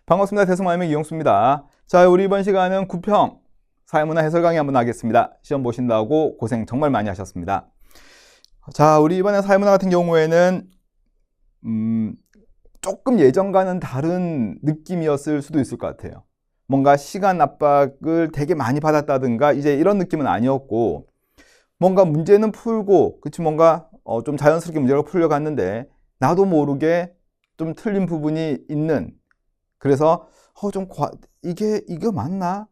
반갑습니다. 대성마임의 이용수입니다. 자, 우리 이번 시간은 구평 사회문화 해설 강의 한번 하겠습니다. 시험 보신다고 고생 정말 많이 하셨습니다. 자, 우리 이번에 사회문화 같은 경우에는 조금 예전과는 다른 느낌이었을 수도 있을 것 같아요. 뭔가 시간 압박을 되게 많이 받았다든가 이제 이런 느낌은 아니었고, 뭔가 문제는 풀고, 그치, 뭔가 좀 자연스럽게 문제를 풀려갔는데 나도 모르게 좀 틀린 부분이 있는, 그래서 이게 맞나?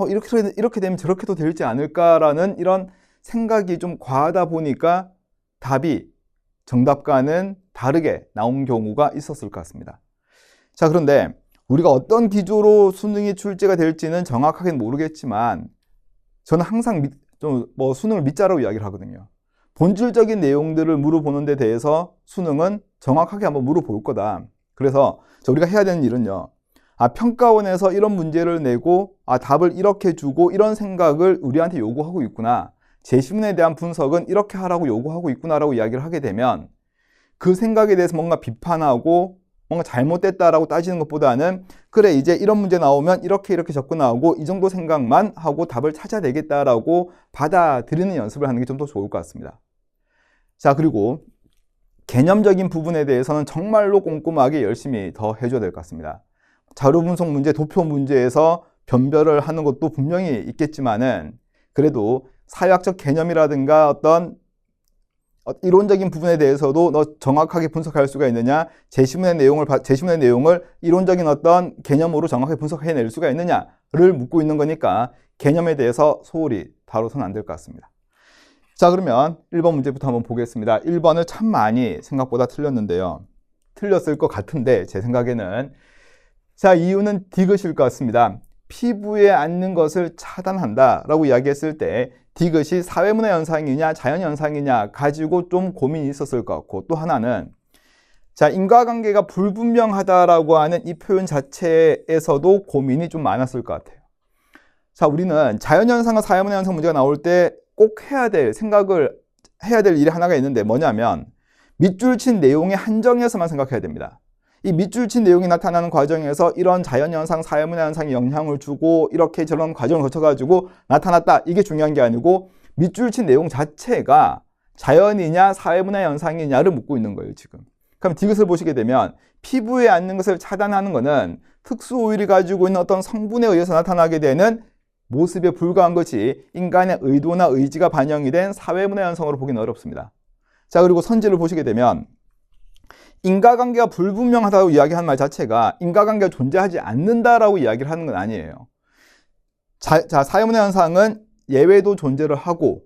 이렇게 되면 저렇게도 될지 않을까라는 이런 생각이 좀 과하다 보니까 답이 정답과는 다르게 나온 경우가 있었을 것 같습니다. 자, 그런데 우리가 어떤 기조로 수능이 출제가 될지는 정확하게는 모르겠지만, 저는 항상 수능을 밑자라고 이야기를 하거든요. 본질적인 내용들을 물어보는 데 대해서 수능은 정확하게 한번 물어볼 거다. 그래서 우리가 해야 되는 일은요, 평가원에서 이런 문제를 내고 답을 이렇게 주고 이런 생각을 우리한테 요구하고 있구나, 제시문에 대한 분석은 이렇게 하라고 요구하고 있구나라고 이야기를 하게 되면, 그 생각에 대해서 뭔가 비판하고 뭔가 잘못됐다라고 따지는 것보다는, 그래, 이제 이런 문제 나오면 이렇게 접근하고 이 정도 생각만 하고 답을 찾아내겠다라고 받아들이는 연습을 하는 게 좀 더 좋을 것 같습니다. 자, 그리고 개념적인 부분에 대해서는 정말로 꼼꼼하게 열심히 더 해줘야 될 것 같습니다. 자료 분석 문제, 도표 문제에서 변별을 하는 것도 분명히 있겠지만은, 그래도 사회학적 개념이라든가 어떤 이론적인 부분에 대해서도 너 정확하게 분석할 수가 있느냐, 제시문의 내용을 이론적인 어떤 개념으로 정확하게 분석해낼 수가 있느냐를 묻고 있는 거니까 개념에 대해서 소홀히 다뤄서는 안 될 것 같습니다. 자, 그러면 1번 문제부터 한번 보겠습니다. 1번을 참 많이 생각보다 틀렸는데요. 틀렸을 것 같은데 제 생각에는, 자, 이유는 디귿일 것 같습니다. 피부에 앉는 것을 차단한다 라고 이야기했을 때 디귿이 사회문화 현상이냐 자연현상이냐 가지고 좀 고민이 있었을 것 같고, 또 하나는, 자, 인과관계가 불분명하다라고 하는 이 표현 자체에서도 고민이 좀 많았을 것 같아요. 자, 우리는 자연현상과 사회문화 현상 문제가 나올 때 꼭 생각을 해야 될 일이 하나가 있는데, 뭐냐면 밑줄 친 내용의 한정에서만 생각해야 됩니다. 이 밑줄 친 내용이 나타나는 과정에서 이런 자연현상, 사회문화 현상이 영향을 주고 이렇게 저런 과정을 거쳐가지고 나타났다, 이게 중요한 게 아니고 밑줄 친 내용 자체가 자연이냐 사회문화 현상이냐를 묻고 있는 거예요, 지금. 그럼 디귿을 보시게 되면 피부에 앉는 것을 차단하는 것은 특수 오일이 가지고 있는 어떤 성분에 의해서 나타나게 되는 모습에 불과한 것이 인간의 의도나 의지가 반영이 된 사회문화 현상으로 보기는 어렵습니다. 자, 그리고 선지를 보시게 되면 인과관계가 불분명하다고 이야기하는 말 자체가 인과관계가 존재하지 않는다라고 이야기를 하는 건 아니에요. 자, 사회문화 현상은 예외도 존재를 하고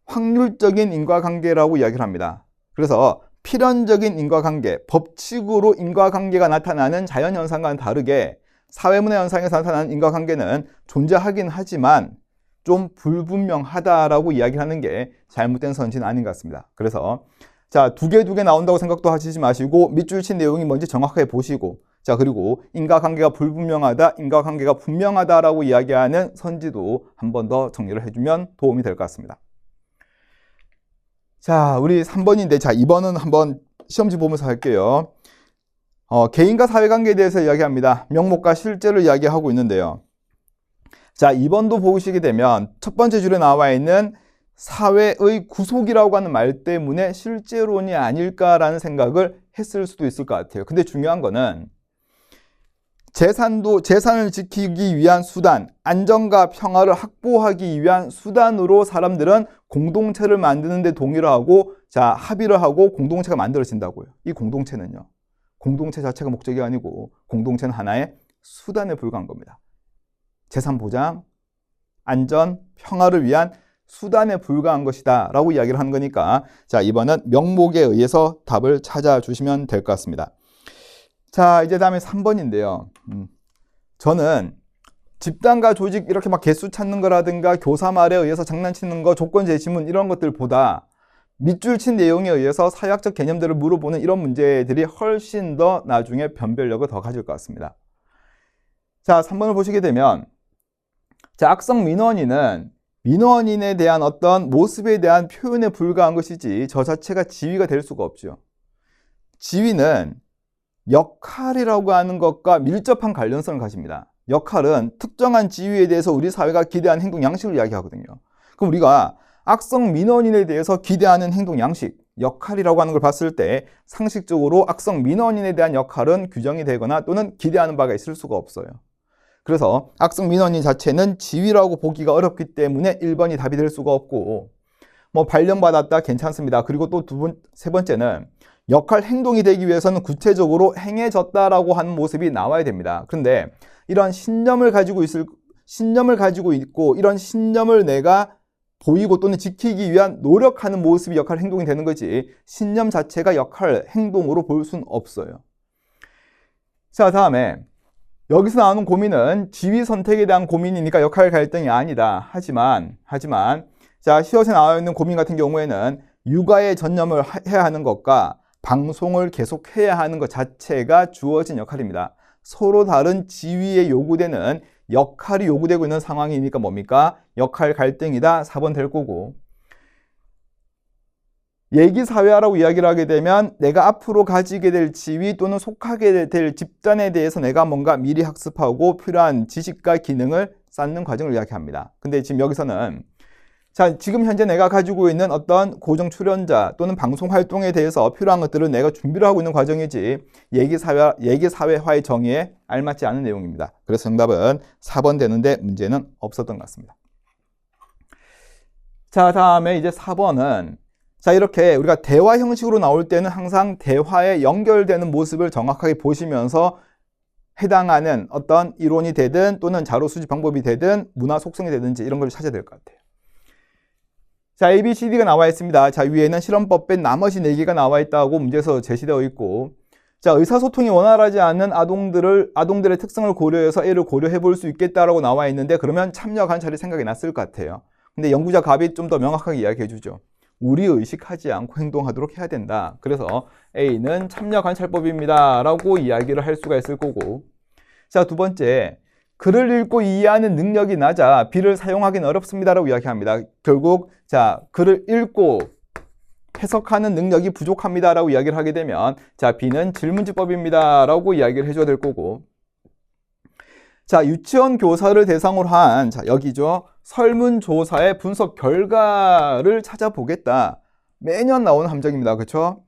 확률적인 인과관계라고 이야기를 합니다. 그래서 필연적인 인과관계, 법칙으로 인과관계가 나타나는 자연현상과는 다르게 사회문화 현상에서 나타나는 인과관계는 존재하긴 하지만 좀 불분명하다라고 이야기하는 게 잘못된 선지는 아닌 것 같습니다. 그래서 자, 두 개 나온다고 생각도 하시지 마시고 밑줄 친 내용이 뭔지 정확하게 보시고, 자, 그리고 인과관계가 불분명하다, 인과관계가 분명하다라고 이야기하는 선지도 한 번 더 정리를 해주면 도움이 될 것 같습니다. 자, 우리 3번인데, 자, 2번은 한번 시험지 보면서 할게요. 개인과 사회관계에 대해서 이야기합니다. 명목과 실제를 이야기하고 있는데요. 자, 2번도 보시게 되면 첫 번째 줄에 나와 있는 사회의 구속이라고 하는 말 때문에 실제론이 아닐까라는 생각을 했을 수도 있을 것 같아요. 근데 중요한 거는 재산을 지키기 위한 수단, 안정과 평화를 확보하기 위한 수단으로 사람들은 공동체를 만드는 데 동의를 하고, 자, 합의를 하고 공동체가 만들어진다고요. 이 공동체는요, 공동체 자체가 목적이 아니고 공동체는 하나의 수단에 불과한 겁니다. 재산 보장, 안전, 평화를 위한 수단에 불과한 것이다 라고 이야기를 하는 거니까, 자, 이번은 명목에 의해서 답을 찾아주시면 될 것 같습니다. 자, 이제 다음에 3번인데요. 저는 집단과 조직 이렇게 막 개수 찾는 거라든가 교사말에 의해서 장난치는 거, 조건 제시문 이런 것들보다 밑줄 친 내용에 의해서 사회학적 개념들을 물어보는 이런 문제들이 훨씬 더 나중에 변별력을 더 가질 것 같습니다. 자, 3번을 보시게 되면, 자, 악성 민원인은 민원인에 대한 어떤 모습에 대한 표현에 불과한 것이지 저 자체가 지위가 될 수가 없죠. 지위는 역할이라고 하는 것과 밀접한 관련성을 가집니다. 역할은 특정한 지위에 대해서 우리 사회가 기대하는 행동 양식을 이야기하거든요. 그럼 우리가 악성 민원인에 대해서 기대하는 행동 양식, 역할이라고 하는 걸 봤을 때 상식적으로 악성 민원인에 대한 역할은 규정이 되거나 또는 기대하는 바가 있을 수가 없어요. 그래서 악성 민원인 자체는 지위라고 보기가 어렵기 때문에 1번이 답이 될 수가 없고, 뭐 발령받았다 괜찮습니다. 그리고 또 세 번째는 역할 행동이 되기 위해서는 구체적으로 행해졌다라고 하는 모습이 나와야 됩니다. 그런데 이런 신념을 가지고 있고 이런 신념을 내가 보이고 또는 지키기 위한 노력하는 모습이 역할 행동이 되는 거지, 신념 자체가 역할 행동으로 볼 수는 없어요. 자, 다음에 여기서 나오는 고민은 지위 선택에 대한 고민이니까 역할 갈등이 아니다. 하지만 자, 시옷에 나와 있는 고민 같은 경우에는 육아에 전념을 해야 하는 것과 방송을 계속해야 하는 것 자체가 주어진 역할입니다. 서로 다른 지위에 요구되는 역할이 요구되고 있는 상황이니까 뭡니까? 역할 갈등이다. 4번 될 거고, 얘기사회화라고 이야기를 하게 되면 내가 앞으로 가지게 될 지위 또는 속하게 될 집단에 대해서 내가 뭔가 미리 학습하고 필요한 지식과 기능을 쌓는 과정을 이야기합니다. 근데 지금 여기서는 자, 지금 현재 내가 가지고 있는 어떤 고정 출연자 또는 방송 활동에 대해서 필요한 것들을 내가 준비를 하고 있는 과정이지 얘기사회화의 정의에 알맞지 않은 내용입니다. 그래서 정답은 4번 되는데 문제는 없었던 것 같습니다. 자, 다음에 이제 4번은 자, 이렇게 우리가 대화 형식으로 나올 때는 항상 대화에 연결되는 모습을 정확하게 보시면서 해당하는 어떤 이론이 되든 또는 자료 수집 방법이 되든 문화 속성이 되든지 이런 걸 찾아야 될 것 같아요. 자, A, B, C, D가 나와 있습니다. 자, 위에는 실험법 뺀 나머지 4개가 나와 있다고 문제에서 제시되어 있고, 자, 의사소통이 원활하지 않은 아동들의 특성을 고려해서 A를 고려해 볼 수 있겠다라고 나와 있는데, 그러면 참여 관찰이 생각이 났을 것 같아요. 근데 연구자 갑이 좀 더 명확하게 이야기해 주죠. 우리 의식하지 않고 행동하도록 해야 된다. 그래서 A는 참여 관찰법입니다 라고 이야기를 할 수가 있을 거고, 자, 두 번째, 글을 읽고 이해하는 능력이 낮아 B를 사용하기는 어렵습니다 라고 이야기합니다. 결국 자, 글을 읽고 해석하는 능력이 부족합니다 라고 이야기를 하게 되면 자, B는 질문지법입니다 라고 이야기를 해줘야 될 거고, 자, 유치원 교사를 대상으로 한 자, 여기죠. 설문조사의 분석 결과를 찾아보겠다. 매년 나오는 함정입니다. 그렇죠?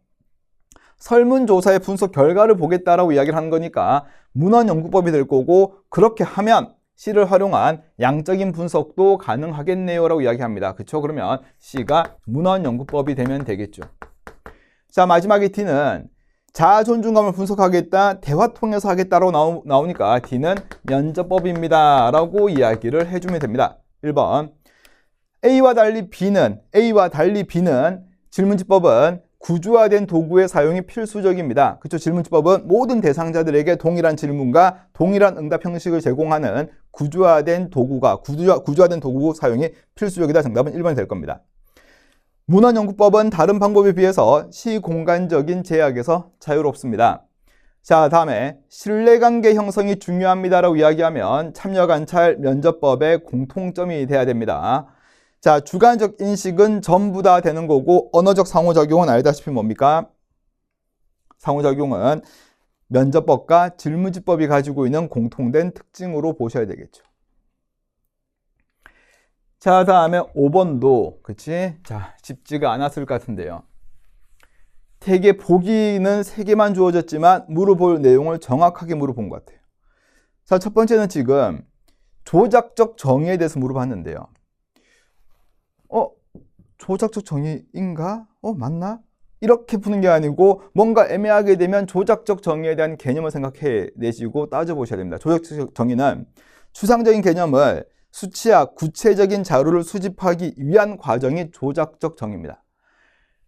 설문조사의 분석 결과를 보겠다라고 이야기를 하는 거니까 문헌연구법이 될 거고, 그렇게 하면 C를 활용한 양적인 분석도 가능하겠네요 라고 이야기합니다. 그렇죠? 그러면 C가 문헌연구법이 되면 되겠죠. 자, 마지막에 D는 자아 존중감을 분석하겠다, 대화 통해서 하겠다라고 나오니까 D는 면접법입니다 라고 이야기를 해주면 됩니다. 1번 A와 달리 B는 질문지법은 구조화된 도구의 사용이 필수적입니다. 그렇죠? 질문지법은 모든 대상자들에게 동일한 질문과 동일한 응답 형식을 제공하는 구조화된 도구 사용이 필수적이다. 정답은 1번이 될 겁니다. 문헌연구법은 다른 방법에 비해서 시공간적인 제약에서 자유롭습니다. 자, 다음에 신뢰관계 형성이 중요합니다라고 이야기하면 참여관찰 면접법의 공통점이 돼야 됩니다. 자, 주관적 인식은 전부 다 되는 거고, 언어적 상호작용은 알다시피 뭡니까? 상호작용은 면접법과 질문지법이 가지고 있는 공통된 특징으로 보셔야 되겠죠. 자, 다음에 5번도 그치? 자, 쉽지가 않았을 것 같은데요. 되게 보기는 3개만 주어졌지만 물어볼 내용을 정확하게 물어본 것 같아요. 자, 첫 번째는 지금 조작적 정의에 대해서 물어봤는데요. 조작적 정의인가? 맞나? 이렇게 푸는 게 아니고 뭔가 애매하게 되면 조작적 정의에 대한 개념을 생각해 내시고 따져보셔야 됩니다. 조작적 정의는 추상적인 개념을 수치화, 구체적인 자료를 수집하기 위한 과정이 조작적 정의입니다.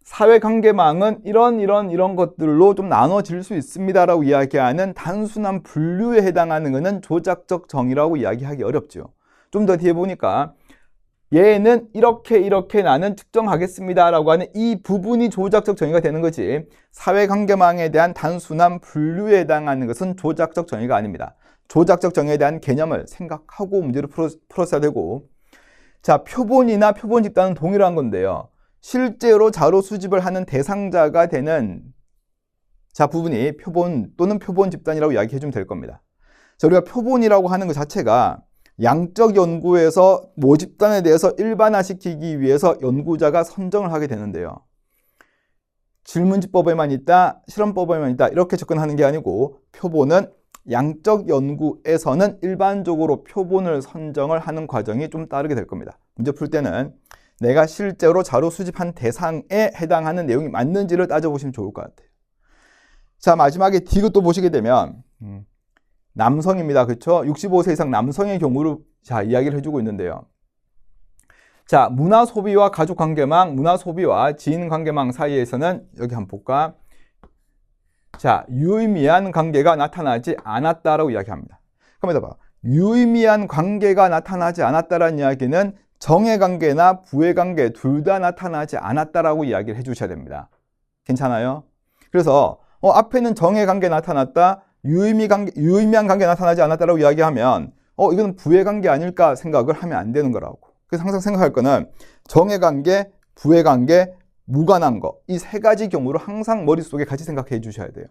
사회관계망은 이런 것들로 좀 나눠질 수 있습니다라고 이야기하는 단순한 분류에 해당하는 것은 조작적 정의라고 이야기하기 어렵죠. 좀 더 뒤에 보니까 얘는 이렇게 나는 측정하겠습니다라고 하는 이 부분이 조작적 정의가 되는 거지, 사회관계망에 대한 단순한 분류에 해당하는 것은 조작적 정의가 아닙니다. 조작적 정의에 대한 개념을 생각하고 문제를 풀었어야 되고, 자, 표본이나 표본 집단은 동일한 건데요. 실제로 자료 수집을 하는 대상자가 되는 자, 부분이 표본 또는 표본 집단이라고 이야기해 주면 될 겁니다. 자, 우리가 표본이라고 하는 것 자체가 양적 연구에서 모집단에 대해서 일반화시키기 위해서 연구자가 선정을 하게 되는데요. 질문지법에만 있다, 실험법에만 있다 이렇게 접근하는 게 아니고 표본은 양적 연구에서는 일반적으로 표본을 선정을 하는 과정이 좀 따르게 될 겁니다. 문제 풀 때는 내가 실제로 자료 수집한 대상에 해당하는 내용이 맞는지를 따져보시면 좋을 것 같아요. 자, 마지막에 디귿도 보시게 되면 남성입니다. 그렇죠? 65세 이상 남성의 경우를 자, 이야기를 해주고 있는데요. 자, 문화소비와 가족관계망, 문화소비와 지인관계망 사이에서는 여기 한번 볼까? 자, 유의미한 관계가 나타나지 않았다라고 이야기합니다. 그럼 봐봐. 유의미한 관계가 나타나지 않았다라는 이야기는 정의관계나 부의관계 둘 다 나타나지 않았다라고 이야기를 해주셔야 됩니다. 괜찮아요? 그래서 앞에는 정의관계 나타났다, 유의미한 관계 나타나지 않았다라고 이야기하면 이건 부의관계 아닐까 생각을 하면 안 되는 거라고. 그래서 항상 생각할 거는 정의관계, 부의관계, 무관한 거 이 세 가지 경우로 항상 머릿속에 같이 생각해 주셔야 돼요.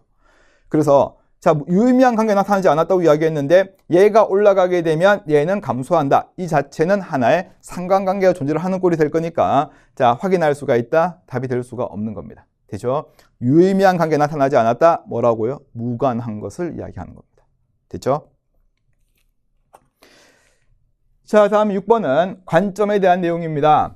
그래서 자, 유의미한 관계 나타나지 않았다고 이야기했는데 얘가 올라가게 되면 얘는 감소한다. 이 자체는 하나의 상관관계가 존재를 하는 꼴이 될 거니까 자, 확인할 수가 있다. 답이 될 수가 없는 겁니다. 되죠? 유의미한 관계 나타나지 않았다. 뭐라고요? 무관한 것을 이야기하는 겁니다. 됐죠? 자, 다음 6번은 관점에 대한 내용입니다.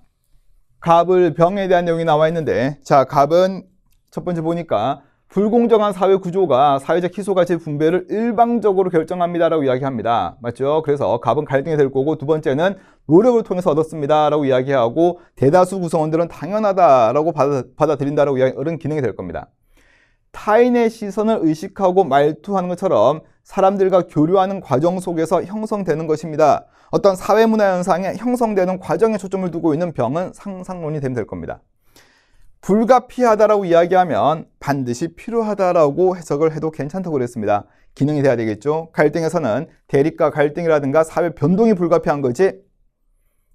갑을 병에 대한 내용이 나와 있는데 자, 갑은 첫 번째 보니까 불공정한 사회 구조가 사회적 희소가치 분배를 일방적으로 결정합니다라고 이야기합니다. 맞죠? 그래서 갑은 갈등이 될 거고 두 번째는 노력을 통해서 얻었습니다라고 이야기하고 대다수 구성원들은 당연하다라고 받아들인다라고 이런 기능이 될 겁니다. 타인의 시선을 의식하고 말투하는 것처럼 사람들과 교류하는 과정 속에서 형성되는 것입니다. 어떤 사회문화 현상에 형성되는 과정에 초점을 두고 있는 병은 상상론이 되면 될 겁니다. 불가피하다라고 이야기하면 반드시 필요하다라고 해석을 해도 괜찮다고 그랬습니다. 기능이 돼야 되겠죠. 갈등에서는 대립과 갈등이라든가 사회 변동이 불가피한 거지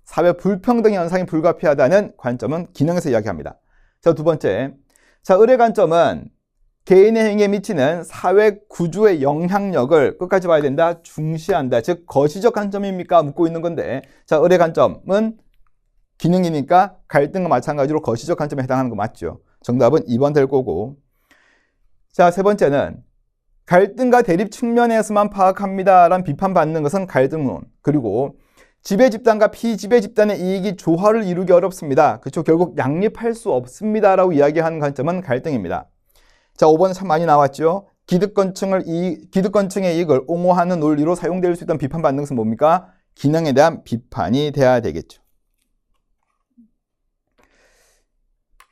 사회 불평등 현상이 불가피하다는 관점은 기능에서 이야기합니다. 자, 두 번째. 자, 을의 관점은 개인의 행위에 미치는 사회 구조의 영향력을 끝까지 봐야 된다, 중시한다. 즉 거시적 관점입니까? 묻고 있는 건데 자, 을의 관점은 기능이니까 갈등과 마찬가지로 거시적 관점에 해당하는 거 맞죠? 정답은 2번 될 거고 자, 세 번째는 갈등과 대립 측면에서만 파악합니다 라는 비판받는 것은 갈등론. 그리고 지배 집단과 피지배 집단의 이익이 조화를 이루기 어렵습니다. 그렇죠? 결국 양립할 수 없습니다 라고 이야기하는 관점은 갈등입니다. 자, 5번은 참 많이 나왔죠. 기득권층의 이익을 옹호하는 논리로 사용될 수 있다는 비판받는 것은 뭡니까? 기능에 대한 비판이 돼야 되겠죠.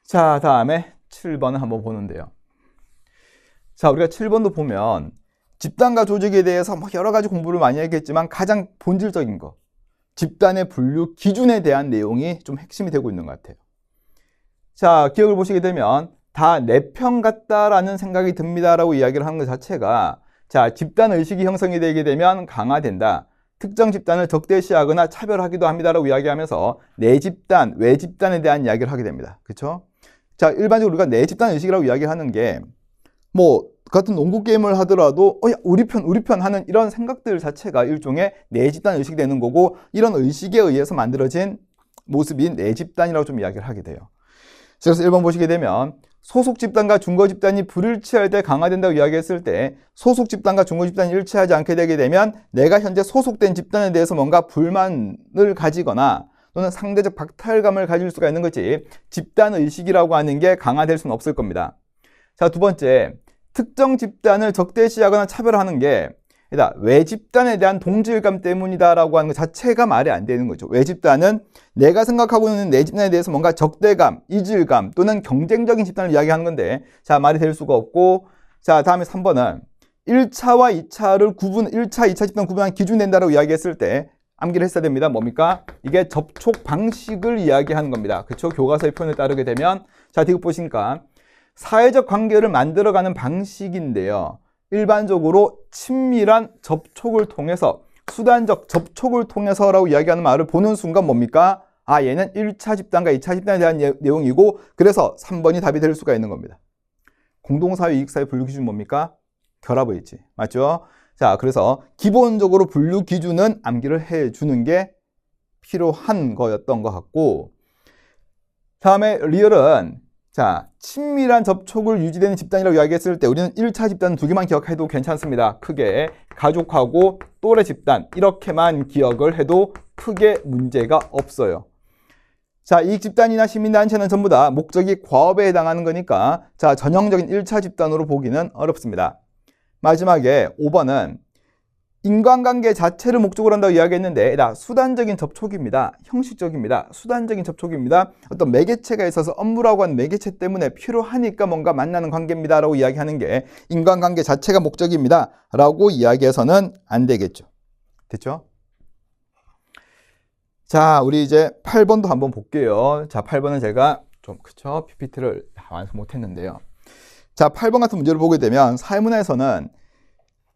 자, 다음에 7번을 한번 보는데요. 자, 우리가 7번도 보면 집단과 조직에 대해서 여러 가지 공부를 많이 했겠지만 가장 본질적인 거, 집단의 분류 기준에 대한 내용이 좀 핵심이 되고 있는 것 같아요. 자, 기억을 보시게 되면 다 내 편 같다라는 생각이 듭니다라고 이야기를 하는 것 자체가 자, 집단 의식이 형성이 되게 되면 강화된다. 특정 집단을 적대시하거나 차별하기도 합니다라고 이야기하면서 내 집단, 외 집단에 대한 이야기를 하게 됩니다. 그렇죠? 자, 일반적으로 우리가 내 집단 의식이라고 이야기하는 게 같은 농구 게임을 하더라도 야, 우리 편 하는 이런 생각들 자체가 일종의 내 집단 의식이 되는 거고 이런 의식에 의해서 만들어진 모습인 내 집단이라고 좀 이야기를 하게 돼요. 그래서 1번 보시게 되면 소속 집단과 중거 집단이 불일치할 때 강화된다고 이야기했을 때 소속 집단과 중거 집단이 일치하지 않게 되게 되면 내가 현재 소속된 집단에 대해서 뭔가 불만을 가지거나 또는 상대적 박탈감을 가질 수가 있는 거지 집단 의식이라고 하는 게 강화될 수는 없을 겁니다. 자, 두 번째, 특정 집단을 적대시하거나 차별하는 게 외 집단에 대한 동질감 때문이다라고 하는 것 자체가 말이 안 되는 거죠. 외 집단은 내가 생각하고 있는 내 집단에 대해서 뭔가 적대감, 이질감 또는 경쟁적인 집단을 이야기하는 건데 자, 말이 될 수가 없고 자, 다음에 3번은 1차와 2차를 1차, 2차 집단 구분한 기준이 된다라고 이야기했을 때 암기를 했어야 됩니다. 뭡니까? 이게 접촉 방식을 이야기하는 겁니다. 그렇죠? 교과서의 표현에 따르게 되면 자, 디귿 보시니까 사회적 관계를 만들어가는 방식인데요. 일반적으로 친밀한 접촉을 통해서 수단적 접촉을 통해서라고 이야기하는 말을 보는 순간 뭡니까? 아, 얘는 1차 집단과 2차 집단에 대한 내용이고 그래서 3번이 답이 될 수가 있는 겁니다. 공동사회, 이익사회 분류 기준 뭡니까? 결합의지. 맞죠? 자, 그래서 기본적으로 분류 기준은 암기를 해주는 게 필요한 거였던 것 같고, 다음에 리얼은 자, 친밀한 접촉을 유지되는 집단이라고 이야기했을 때 우리는 1차 집단 2개만 기억해도 괜찮습니다. 크게 가족하고 또래 집단 이렇게만 기억을 해도 크게 문제가 없어요. 자, 이익집단이나 시민단체는 전부 다 목적이 과업에 해당하는 거니까 자, 전형적인 1차 집단으로 보기는 어렵습니다. 마지막에 5번은 인간관계 자체를 목적으로 한다고 이야기했는데 수단적인 접촉입니다. 형식적입니다. 수단적인 접촉입니다. 어떤 매개체가 있어서 업무라고 하는 매개체 때문에 필요하니까 뭔가 만나는 관계입니다 라고 이야기하는 게 인간관계 자체가 목적입니다 라고 이야기해서는 안 되겠죠. 됐죠? 자, 우리 이제 8번도 한번 볼게요. 자, 8번은 제가 좀 그쵸? PPT를 완성 못했는데요. 자, 8번 같은 문제를 보게 되면 사회문화에서는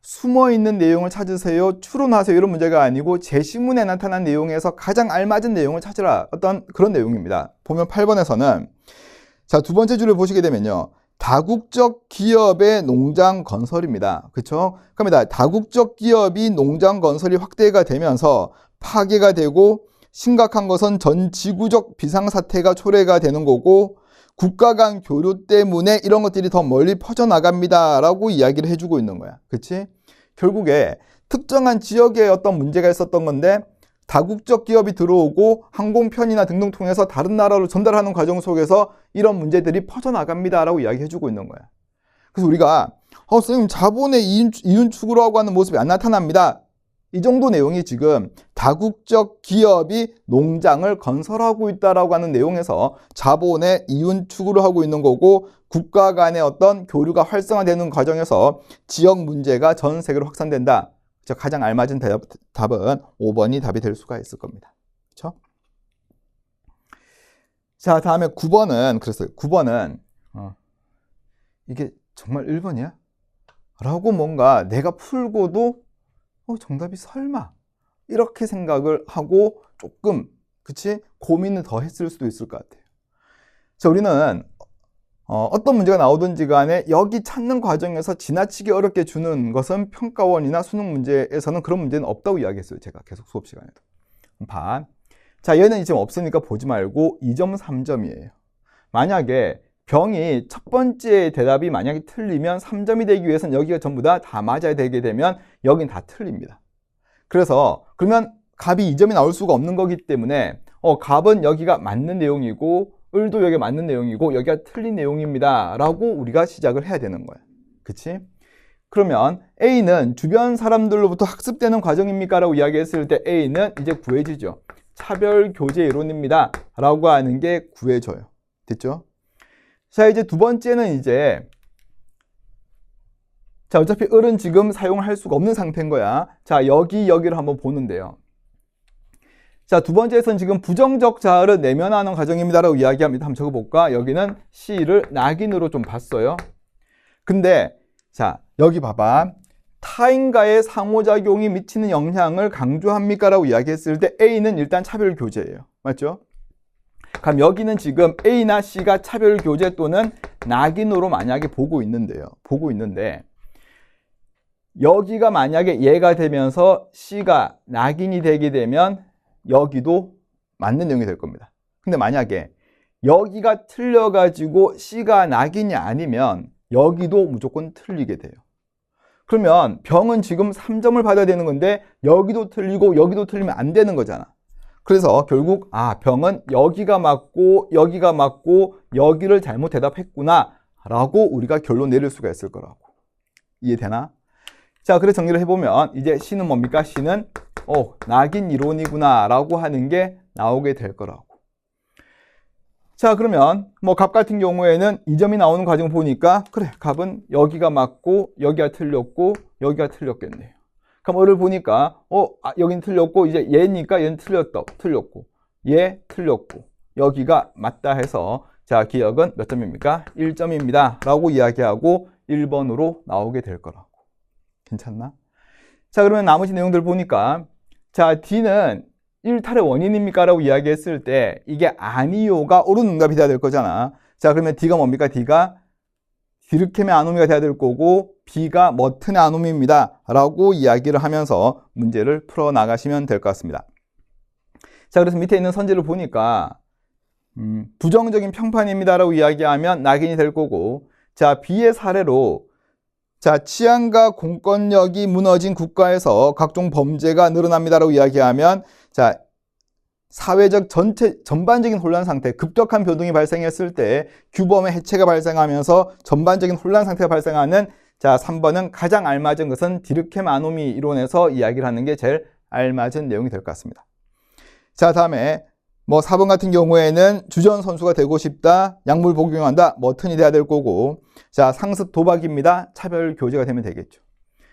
숨어있는 내용을 찾으세요, 추론하세요 이런 문제가 아니고 제시문에 나타난 내용에서 가장 알맞은 내용을 찾으라 어떤 그런 내용입니다. 보면 8번에서는 자, 두 번째 줄을 보시게 되면요. 다국적 기업의 농장 건설입니다. 그렇죠? 그럽니다. 다국적 기업이 농장 건설이 확대가 되면서 파괴가 되고 심각한 것은 전 지구적 비상사태가 초래가 되는 거고 국가 간 교류 때문에 이런 것들이 더 멀리 퍼져나갑니다 라고 이야기를 해주고 있는 거야. 그치? 결국에 특정한 지역에 어떤 문제가 있었던 건데 다국적 기업이 들어오고 항공편이나 등등 통해서 다른 나라로 전달하는 과정 속에서 이런 문제들이 퍼져나갑니다 라고 이야기해주고 있는 거야. 그래서 우리가 선생님 자본의 이윤 추구라고 하는 모습이 안 나타납니다. 이 정도 내용이 지금 다국적 기업이 농장을 건설하고 있다라고 하는 내용에서 자본의 이윤 추구를 하고 있는 거고 국가 간의 어떤 교류가 활성화되는 과정에서 지역 문제가 전 세계로 확산된다. 가장 알맞은 답은 5번이 답이 될 수가 있을 겁니다. 그렇죠? 자, 다음에 9번은 그랬어요. 9번은 이게 정말 1번이야? 라고 뭔가 내가 풀고도 정답이 설마 이렇게 생각을 하고 조금 그치? 고민을 더 했을 수도 있을 것 같아요. 자, 우리는 어떤 문제가 나오든지 간에 여기 찾는 과정에서 지나치게 어렵게 주는 것은 평가원이나 수능 문제에서는 그런 문제는 없다고 이야기했어요. 제가 계속 수업 시간에도. 반. 자, 얘는 지금 없으니까 보지 말고 2점, 3점이에요. 만약에 병이 첫 번째 대답이 만약에 틀리면 3점이 되기 위해서는 여기가 전부 다 맞아야 되게 되면 여긴 다 틀립니다. 그래서 그러면 갑이 2점이 나올 수가 없는 거기 때문에 갑은 여기가 맞는 내용이고 을도 여기가 맞는 내용이고 여기가 틀린 내용입니다 라고 우리가 시작을 해야 되는 거야. 그치? 그러면 A는 주변 사람들로부터 학습되는 과정입니까? 라고 이야기했을 때 A는 이제 구해지죠. 차별교제 이론입니다 라고 하는 게 구해져요. 됐죠? 자, 이제 두 번째는 이제 자, 어차피 을은 지금 사용할 수가 없는 상태인 거야. 자, 여기를 한번 보는데요. 자, 두 번째에서는 지금 부정적 자아를 내면하는 과정입니다라고 이야기합니다. 한번 적어볼까? 여기는 C를 낙인으로 좀 봤어요. 근데 자, 여기 봐봐. 타인과의 상호작용이 미치는 영향을 강조합니까? 라고 이야기했을 때 A는 일단 차별교제예요. 맞죠? 그럼 여기는 지금 A나 C가 차별교제 또는 낙인으로 만약에 보고 있는데 여기가 만약에 얘가 되면서 C가 낙인이 되게 되면 여기도 맞는 내용이 될 겁니다. 근데 만약에 여기가 틀려가지고 C가 낙인이 아니면 여기도 무조건 틀리게 돼요. 그러면 병은 지금 3점을 받아야 되는 건데 여기도 틀리고 여기도 틀리면 안 되는 거잖아. 그래서 결국 병은 여기가 맞고 여기가 맞고 여기를 잘못 대답했구나 라고 우리가 결론 내릴 수가 있을 거라고. 이해되나? 자, 그래서 정리를 해보면 이제 C는 뭡니까? C는 낙인 이론이구나 라고 하는 게 나오게 될 거라고. 자, 그러면 갑 같은 경우에는 2점이 나오는 과정을 보니까 그래, 갑은 여기가 맞고 여기가 틀렸고 여기가 틀렸겠네요. 그럼 을을 보니까 여기는 틀렸고 이제 얘니까 얘는 틀렸고 얘 틀렸고 여기가 맞다 해서 자, 기억은 몇 점입니까? 1점입니다 라고 이야기하고 1번으로 나오게 될 거라고. 괜찮나? 자, 그러면 나머지 내용들 보니까 자, D는 일탈의 원인입니까? 라고 이야기했을 때 이게 아니요가 옳은 응답이 돼야 될 거잖아. 자, 그러면 D가 뭡니까? D가 디르켐의 아노미가 돼야 될 거고 B가 머튼의 아노미입니다 라고 이야기를 하면서 문제를 풀어나가시면 될 것 같습니다. 자, 그래서 밑에 있는 선지를 보니까 부정적인 평판입니다 라고 이야기하면 낙인이 될 거고, 자, B의 사례로 자, 치안과 공권력이 무너진 국가에서 각종 범죄가 늘어납니다 라고 이야기하면, 자, 사회적 전반적인 혼란 상태, 급격한 변동이 발생했을 때 규범의 해체가 발생하면서 전반적인 혼란 상태가 발생하는, 자, 3번은 가장 알맞은 것은 디르켐 아노미 이론에서 이야기를 하는 게 제일 알맞은 내용이 될 것 같습니다. 자, 다음에 뭐 4번 같은 경우에는 주전 선수가 되고 싶다, 약물 복용한다, 머튼이 돼야 될 거고, 자, 상습 도박입니다, 차별 교제가 되면 되겠죠.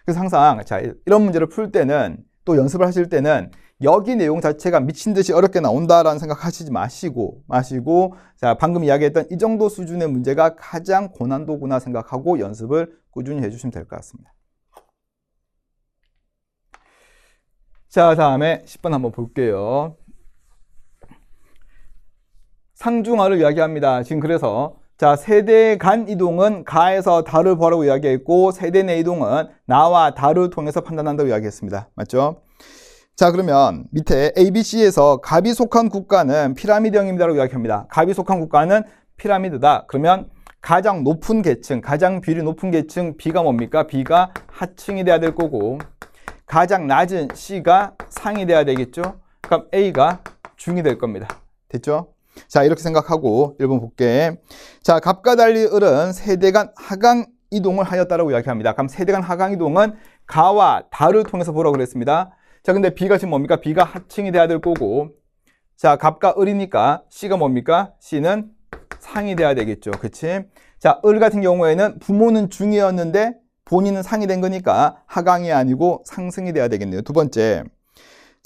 그래서 항상 자, 이런 문제를 풀 때는, 또 연습을 하실 때는 여기 내용 자체가 미친 듯이 어렵게 나온다라는 생각하시지 마시고 자, 방금 이야기했던 이 정도 수준의 문제가 가장 고난도구나 생각하고 연습을 꾸준히 해주시면 될 것 같습니다. 자, 다음에 10번 한번 볼게요. 상중하를 이야기합니다. 지금 그래서 자, 세대 간 이동은 가에서 다를 보라고 이야기했고, 세대 내 이동은 나와 다를 통해서 판단한다고 이야기했습니다. 맞죠? 자, 그러면 밑에 ABC에서 갑이 속한 국가는 피라미드형입니다라고 이야기합니다. 갑이 속한 국가는 피라미드다. 그러면 가장 높은 계층, 가장 비율이 높은 계층 B가 뭡니까? B가 하층이 돼야 될 거고, 가장 낮은 C가 상이 돼야 되겠죠? 그럼 A가 중이 될 겁니다. 됐죠? 자, 이렇게 생각하고 1번 볼게. 자, 갑과 달리 을은 세대 간 하강 이동을 하였다라고 이야기합니다. 그럼 세대 간 하강 이동은 가와 달을 통해서 보라고 그랬습니다. 자, 근데 B가 지금 뭡니까? B가 하층이 돼야 될 거고, 자, 갑과 을이니까 C가 뭡니까? C는 상이 돼야 되겠죠. 그치? 자, 을 같은 경우에는 부모는 중이었는데 본인은 상이 된 거니까 하강이 아니고 상승이 돼야 되겠네요. 두 번째.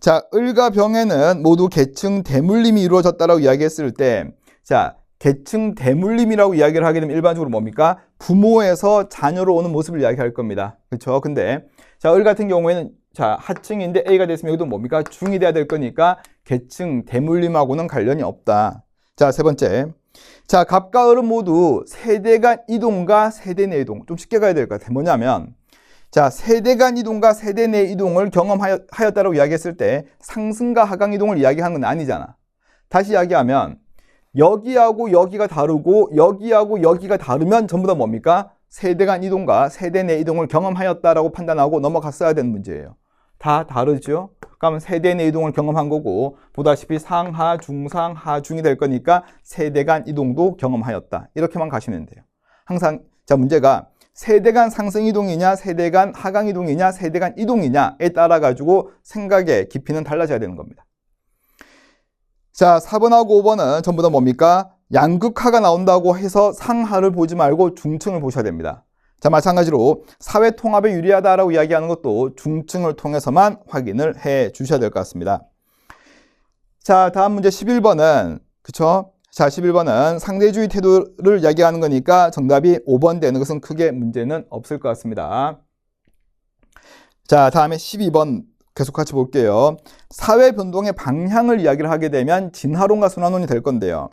자, 을과 병에는 모두 계층 대물림이 이루어졌다라고 이야기했을 때, 자, 계층 대물림이라고 이야기를 하게 되면 일반적으로 뭡니까? 부모에서 자녀로 오는 모습을 이야기할 겁니다. 그렇죠? 근데 자, 을 같은 경우에는 자, 하층인데 A가 됐으면 여기도 뭡니까? 중이 돼야 될 거니까 계층 대물림하고는 관련이 없다. 자, 세 번째. 자, 갑과 을은 모두 세대 간 이동과 세대 내 이동. 좀 쉽게 가야 될 것 같아요. 뭐냐면, 자, 세대 간 이동과 세대 내 이동을 경험하였다라고 이야기했을 때 상승과 하강 이동을 이야기하는 건 아니잖아. 다시 이야기하면 여기하고 여기가 다르고 여기하고 여기가 다르면 전부 다 뭡니까? 세대 간 이동과 세대 내 이동을 경험하였다라고 판단하고 넘어갔어야 되는 문제예요. 다 다르죠? 그러면 세대 내 이동을 경험한 거고, 보다시피 상하, 중상, 하중이 될 거니까 세대 간 이동도 경험하였다. 이렇게만 가시면 돼요. 항상 자, 문제가 세대 간 상승 이동이냐, 세대 간 하강 이동이냐, 세대 간 이동이냐에 따라 가지고 생각의 깊이는 달라져야 되는 겁니다. 자, 4번하고 5번은 전부 다 뭡니까? 양극화가 나온다고 해서 상하를 보지 말고 중층을 보셔야 됩니다. 자, 마찬가지로 사회 통합에 유리하다라고 이야기하는 것도 중층을 통해서만 확인을 해 주셔야 될 것 같습니다. 자, 다음 문제 11번은, 그쵸? 자, 11번은 상대주의 태도를 이야기하는 거니까 정답이 5번 되는 것은 크게 문제는 없을 것 같습니다. 자, 다음에 12번 계속 같이 볼게요. 사회 변동의 방향을 이야기를 하게 되면 진화론과 순환론이 될 건데요.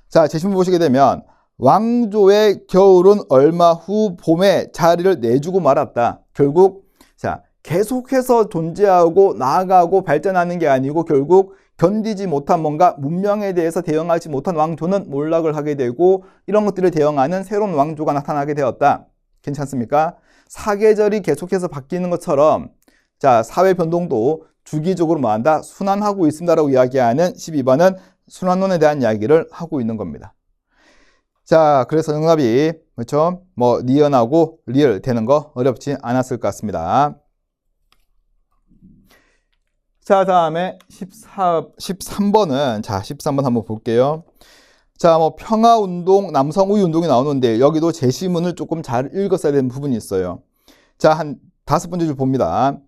자, 제시문 보시게 되면 왕조의 겨울은 얼마 후 봄에 자리를 내주고 말았다. 결국 자, 계속해서 존재하고 나아가고 발전하는 게 아니고 결국 견디지 못한 뭔가 문명에 대해서 대응하지 못한 왕조는 몰락을 하게 되고 이런 것들을 대응하는 새로운 왕조가 나타나게 되었다. 괜찮습니까? 사계절이 계속해서 바뀌는 것처럼 자, 사회 변동도 주기적으로 뭐한다? 순환하고 있습니다라고 이야기하는 12번은 순환론에 대한 이야기를 하고 있는 겁니다. 자, 그래서 정답이 그렇죠? 뭐 니은하고 리을 되는 거 어렵지 않았을 것 같습니다. 자, 다음에 13번은 자, 13번 한번 볼게요. 자, 뭐 평화운동, 남성우위 운동이 나오는데 여기도 제시문을 조금 잘 읽었어야 되는 부분이 있어요. 자, 한 5번째 줄 봅니다.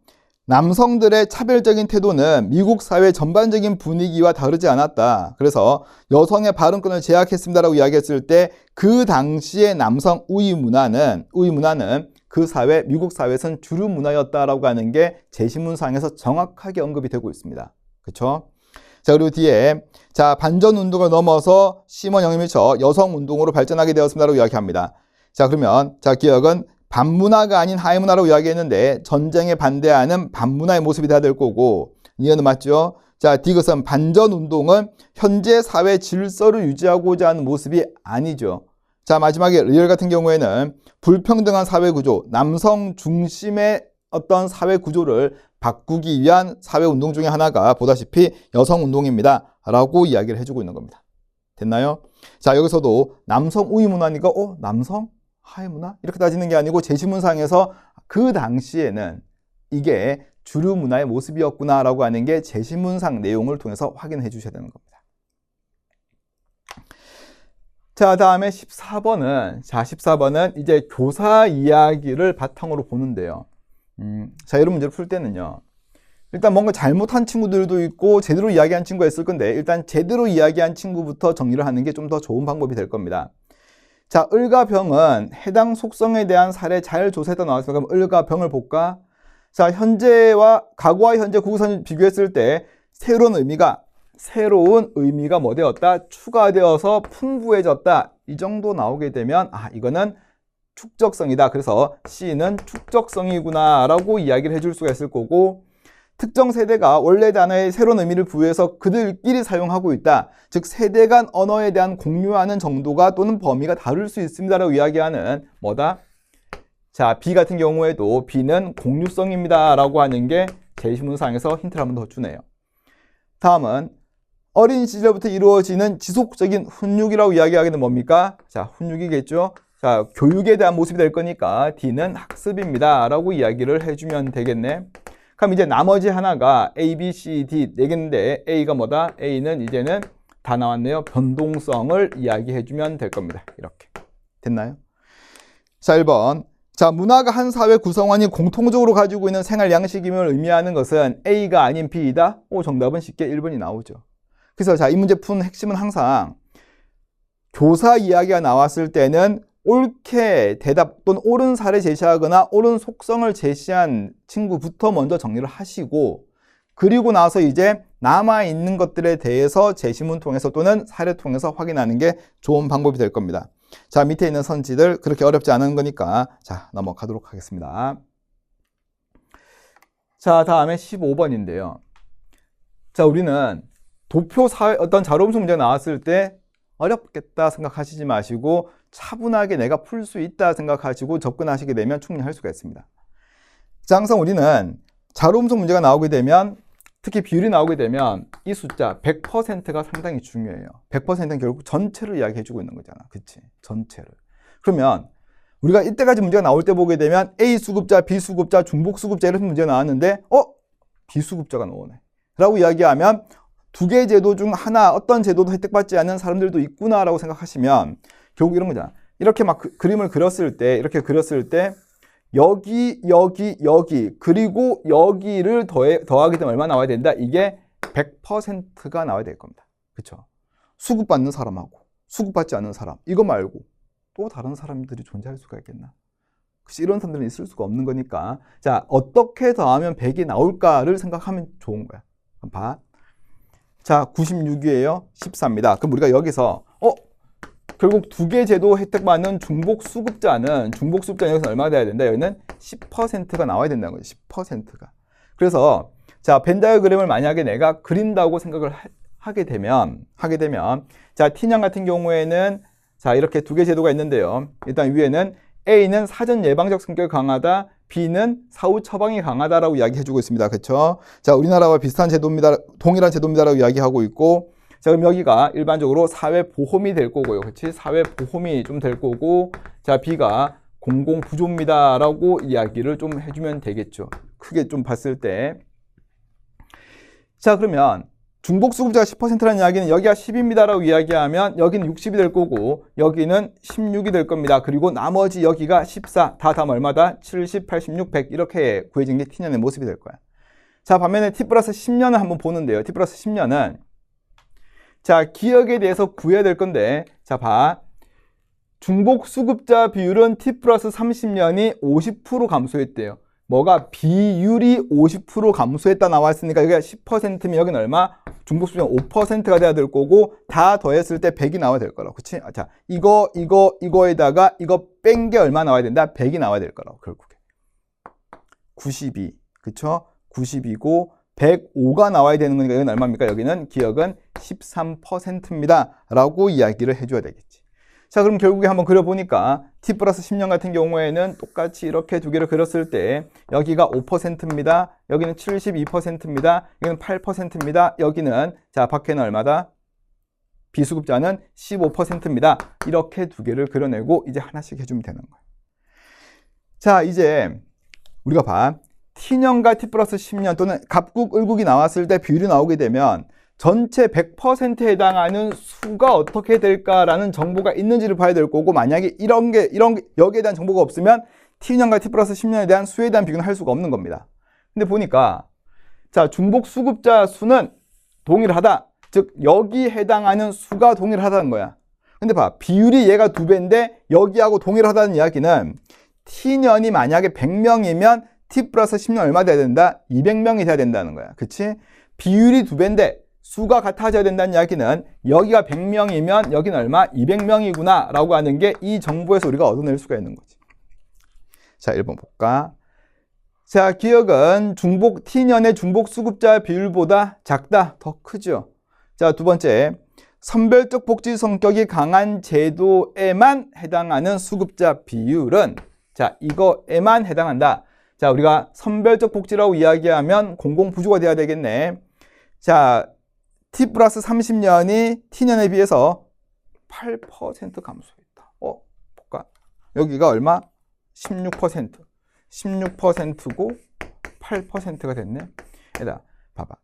남성들의 차별적인 태도는 미국 사회 전반적인 분위기와 다르지 않았다. 그래서 여성의 발언권을 제약했습니다라고 이야기했을 때 그 당시의 남성 우위 문화는 그 사회, 미국 사회에서는 주류 문화였다라고 하는 게 제시문상에서 정확하게 언급이 되고 있습니다. 그렇죠? 자, 그리고 뒤에 자, 반전 운동을 넘어서 시몬 영임을 쳐 여성 운동으로 발전하게 되었습니다라고 이야기합니다. 자, 그러면 자, 기억은 반문화가 아닌 하위문화라고 이야기했는데 전쟁에 반대하는 반문화의 모습이 돼야 될 거고, 이해는 맞죠? 자, 디귿은 반전 운동은 현재 사회 질서를 유지하고자 하는 모습이 아니죠. 자, 마지막에 리얼 같은 경우에는 불평등한 사회 구조, 남성 중심의 어떤 사회 구조를 바꾸기 위한 사회 운동 중에 하나가 보다시피 여성 운동입니다 라고 이야기를 해주고 있는 겁니다. 됐나요? 자, 여기서도 남성 우위 문화니까 남성 하위 문화? 이렇게 따지는 게 아니고 제시문상에서 그 당시에는 이게 주류 문화의 모습이었구나 라고 하는 게 제시문상 내용을 통해서 확인해 주셔야 되는 겁니다. 자, 다음에 14번은 이제 교사 이야기를 바탕으로 보는데요. 자, 이런 문제를 풀 때는요, 일단 뭔가 잘못한 친구들도 있고 제대로 이야기한 친구가 있을 건데, 일단 제대로 이야기한 친구부터 정리를 하는 게 좀 더 좋은 방법이 될 겁니다. 자, 을과 병은 해당 속성에 대한 사례 잘 조사했다 나왔으니까 그럼 을과 병을 볼까? 자, 과거와 현재 구구선을 비교했을 때 새로운 의미가 뭐 되었다? 추가되어서 풍부해졌다. 이 정도 나오게 되면 이거는 축적성이다. 그래서 C는 축적성이구나 라고 이야기를 해줄 수가 있을 거고, 특정 세대가 원래 단어에 새로운 의미를 부여해서 그들끼리 사용하고 있다. 즉 세대 간 언어에 대한 공유하는 정도가 또는 범위가 다를 수 있습니다 라고 이야기하는 뭐다? 자, B 같은 경우에도 B는 공유성입니다 라고 하는 게 제시문상에서 힌트를 한 번 더 주네요. 다음은 어린 시절부터 이루어지는 지속적인 훈육이라고 이야기하게 되면 뭡니까? 자, 훈육이겠죠. 자, 교육에 대한 모습이 될 거니까 D는 학습입니다 라고 이야기를 해주면 되겠네. 그럼 이제 나머지 하나가 A, B, C, D 4개인데 A가 뭐다? A는 이제는 다 나왔네요. 변동성을 이야기해주면 될 겁니다. 이렇게. 됐나요? 자, 1번. 자, 문화가 한 사회 구성원이 공통적으로 가지고 있는 생활 양식임을 의미하는 것은 A가 아닌 B이다? 정답은 쉽게 1번이 나오죠. 그래서 자, 이 문제 푼 핵심은 항상 교사 이야기가 나왔을 때는 옳게 대답 또는 옳은 사례 제시하거나 옳은 속성을 제시한 친구부터 먼저 정리를 하시고, 그리고 나서 이제 남아있는 것들에 대해서 제시문 통해서 또는 사례 통해서 확인하는 게 좋은 방법이 될 겁니다. 자, 밑에 있는 선지들 그렇게 어렵지 않은 거니까 자, 넘어가도록 하겠습니다. 자, 다음에 15번인데요. 자, 우리는 도표 사회 어떤 자료음성 문제가 나왔을 때 어렵겠다 생각하시지 마시고 차분하게 내가 풀 수 있다 생각하시고 접근하시게 되면 충분히 할 수가 있습니다. 자, 항상 우리는 자료음성 문제가 나오게 되면, 특히 비율이 나오게 되면 이 숫자 100%가 상당히 중요해요. 100%는 결국 전체를 이야기해주고 있는 거잖아. 그치? 전체를. 그러면 우리가 이때까지 문제가 나올 때 보게 되면 A 수급자, B 수급자, 중복 수급자 이런 문제가 나왔는데 B 수급자가 나오네 라고 이야기하면 두 개 제도 중 하나, 어떤 제도도 혜택받지 않는 사람들도 있구나라고 생각하시면 결국 이런 거잖아. 이렇게 막 그림을 그렸을 때, 여기, 그리고 여기를 더하게 되면 얼마 나와야 된다? 이게 100%가 나와야 될 겁니다. 그쵸? 수급받는 사람하고 수급받지 않는 사람, 이거 말고 또 다른 사람들이 존재할 수가 있겠나? 그치? 이런 사람들은 있을 수가 없는 거니까. 자, 어떻게 더하면 100이 나올까를 생각하면 좋은 거야. 그럼 봐. 자, 96이에요. 14입니다. 그럼 우리가 여기서 결국 두 개 제도 혜택받는 중복 수급자는 여기서 얼마가 돼야 된다? 여기는 10%가 나와야 된다는 거죠. 10%가. 그래서 자, 벤 다이어그램을 만약에 내가 그린다고 생각을 하게 되면 자, T냥 같은 경우에는 자, 이렇게 두 개 제도가 있는데요. 일단 위에는 A는 사전 예방적 성격이 강하다, B는 사후 처방이 강하다라고 이야기해주고 있습니다. 그렇죠? 자, 우리나라와 비슷한 제도입니다. 동일한 제도입니다라고 이야기하고 있고, 자, 그럼 여기가 일반적으로 사회보험이 될 거고요. 그렇지? 사회보험이 좀 될 거고, 자, B가 공공부조입니다라고 이야기를 좀 해주면 되겠죠. 크게 좀 봤을 때. 자, 그러면 중복수급자가 10%라는 이야기는 여기가 10입니다라고 이야기하면 여기는 60이 될 거고 여기는 16이 될 겁니다. 그리고 나머지 여기가 14, 다 다음 얼마다? 70, 86, 100 이렇게 구해진 게 T년의 모습이 될 거야. 자, 반면에 T 플러스 10년을 한번 보는데요. T 플러스 10년은 자, 기억에 대해서 구해야 될 건데, 자, 봐. 중복수급자 비율은 T 플러스 30년이 50% 감소했대요. 뭐가 비율이 50% 감소했다 나왔으니까 여기가 10%면 여기는 얼마? 중복수준 5%가 돼야 될 거고 다 더했을 때 100이 나와야 될 거라고. 그치? 자, 이거에다가 이거 뺀 게 얼마 나와야 된다? 100이 나와야 될 거라고. 결국에 92. 그쵸? 92고 105가 나와야 되는 거니까 여기는 얼마입니까? 여기는 기억은 13%입니다. 라고 이야기를 해줘야 되겠지. 자, 그럼 결국에 한번 그려보니까 t 플러스 10년 같은 경우에는 똑같이 이렇게 두 개를 그렸을 때 여기가 5%입니다. 여기는 72%입니다. 여기는 8%입니다. 여기는 자 밖에는 얼마다? 비수급자는 15%입니다. 이렇게 두 개를 그려내고 이제 하나씩 해주면 되는 거예요. 자, 이제 우리가 봐. t년과 t 플러스 10년 또는 갑국, 을국이 나왔을 때 비율이 나오게 되면 전체 100%에 해당하는 수가 어떻게 될까라는 정보가 있는지를 봐야 될 거고, 만약에 이런 게 여기에 대한 정보가 없으면 t년과 t 플러스 10년에 대한 수에 대한 비교는 할 수가 없는 겁니다. 근데 보니까 자, 중복 수급자 수는 동일하다. 즉 여기 해당하는 수가 동일하다는 거야. 근데 봐, 비율이 얘가 2배인데 여기하고 동일하다는 이야기는 t년이 만약에 100명이면 t 플러스 10년 얼마 돼야 된다? 200명이 돼야 된다는 거야. 그치? 비율이 2배인데 수가 같아져야 된다는 이야기는 여기가 100명이면 여기는 얼마? 200명이구나 라고 하는 게 이 정보에서 우리가 얻어낼 수가 있는 거지. 자, 1번 볼까? 자, 기억은 t년의 중복 수급자 비율보다 작다, 더 크죠. 자, 두 번째, 선별적 복지 성격이 강한 제도에만 해당하는 수급자 비율은 자, 이거에만 해당한다. 자, 우리가 선별적 복지라고 이야기하면 공공부조가 돼야 되겠네. 자, t 플러스 30년이 t년에 비해서 8% 감소했다. 볼까? 여기가 얼마? 16%. 16%고 8%가 됐네. 얘들아, 봐봐.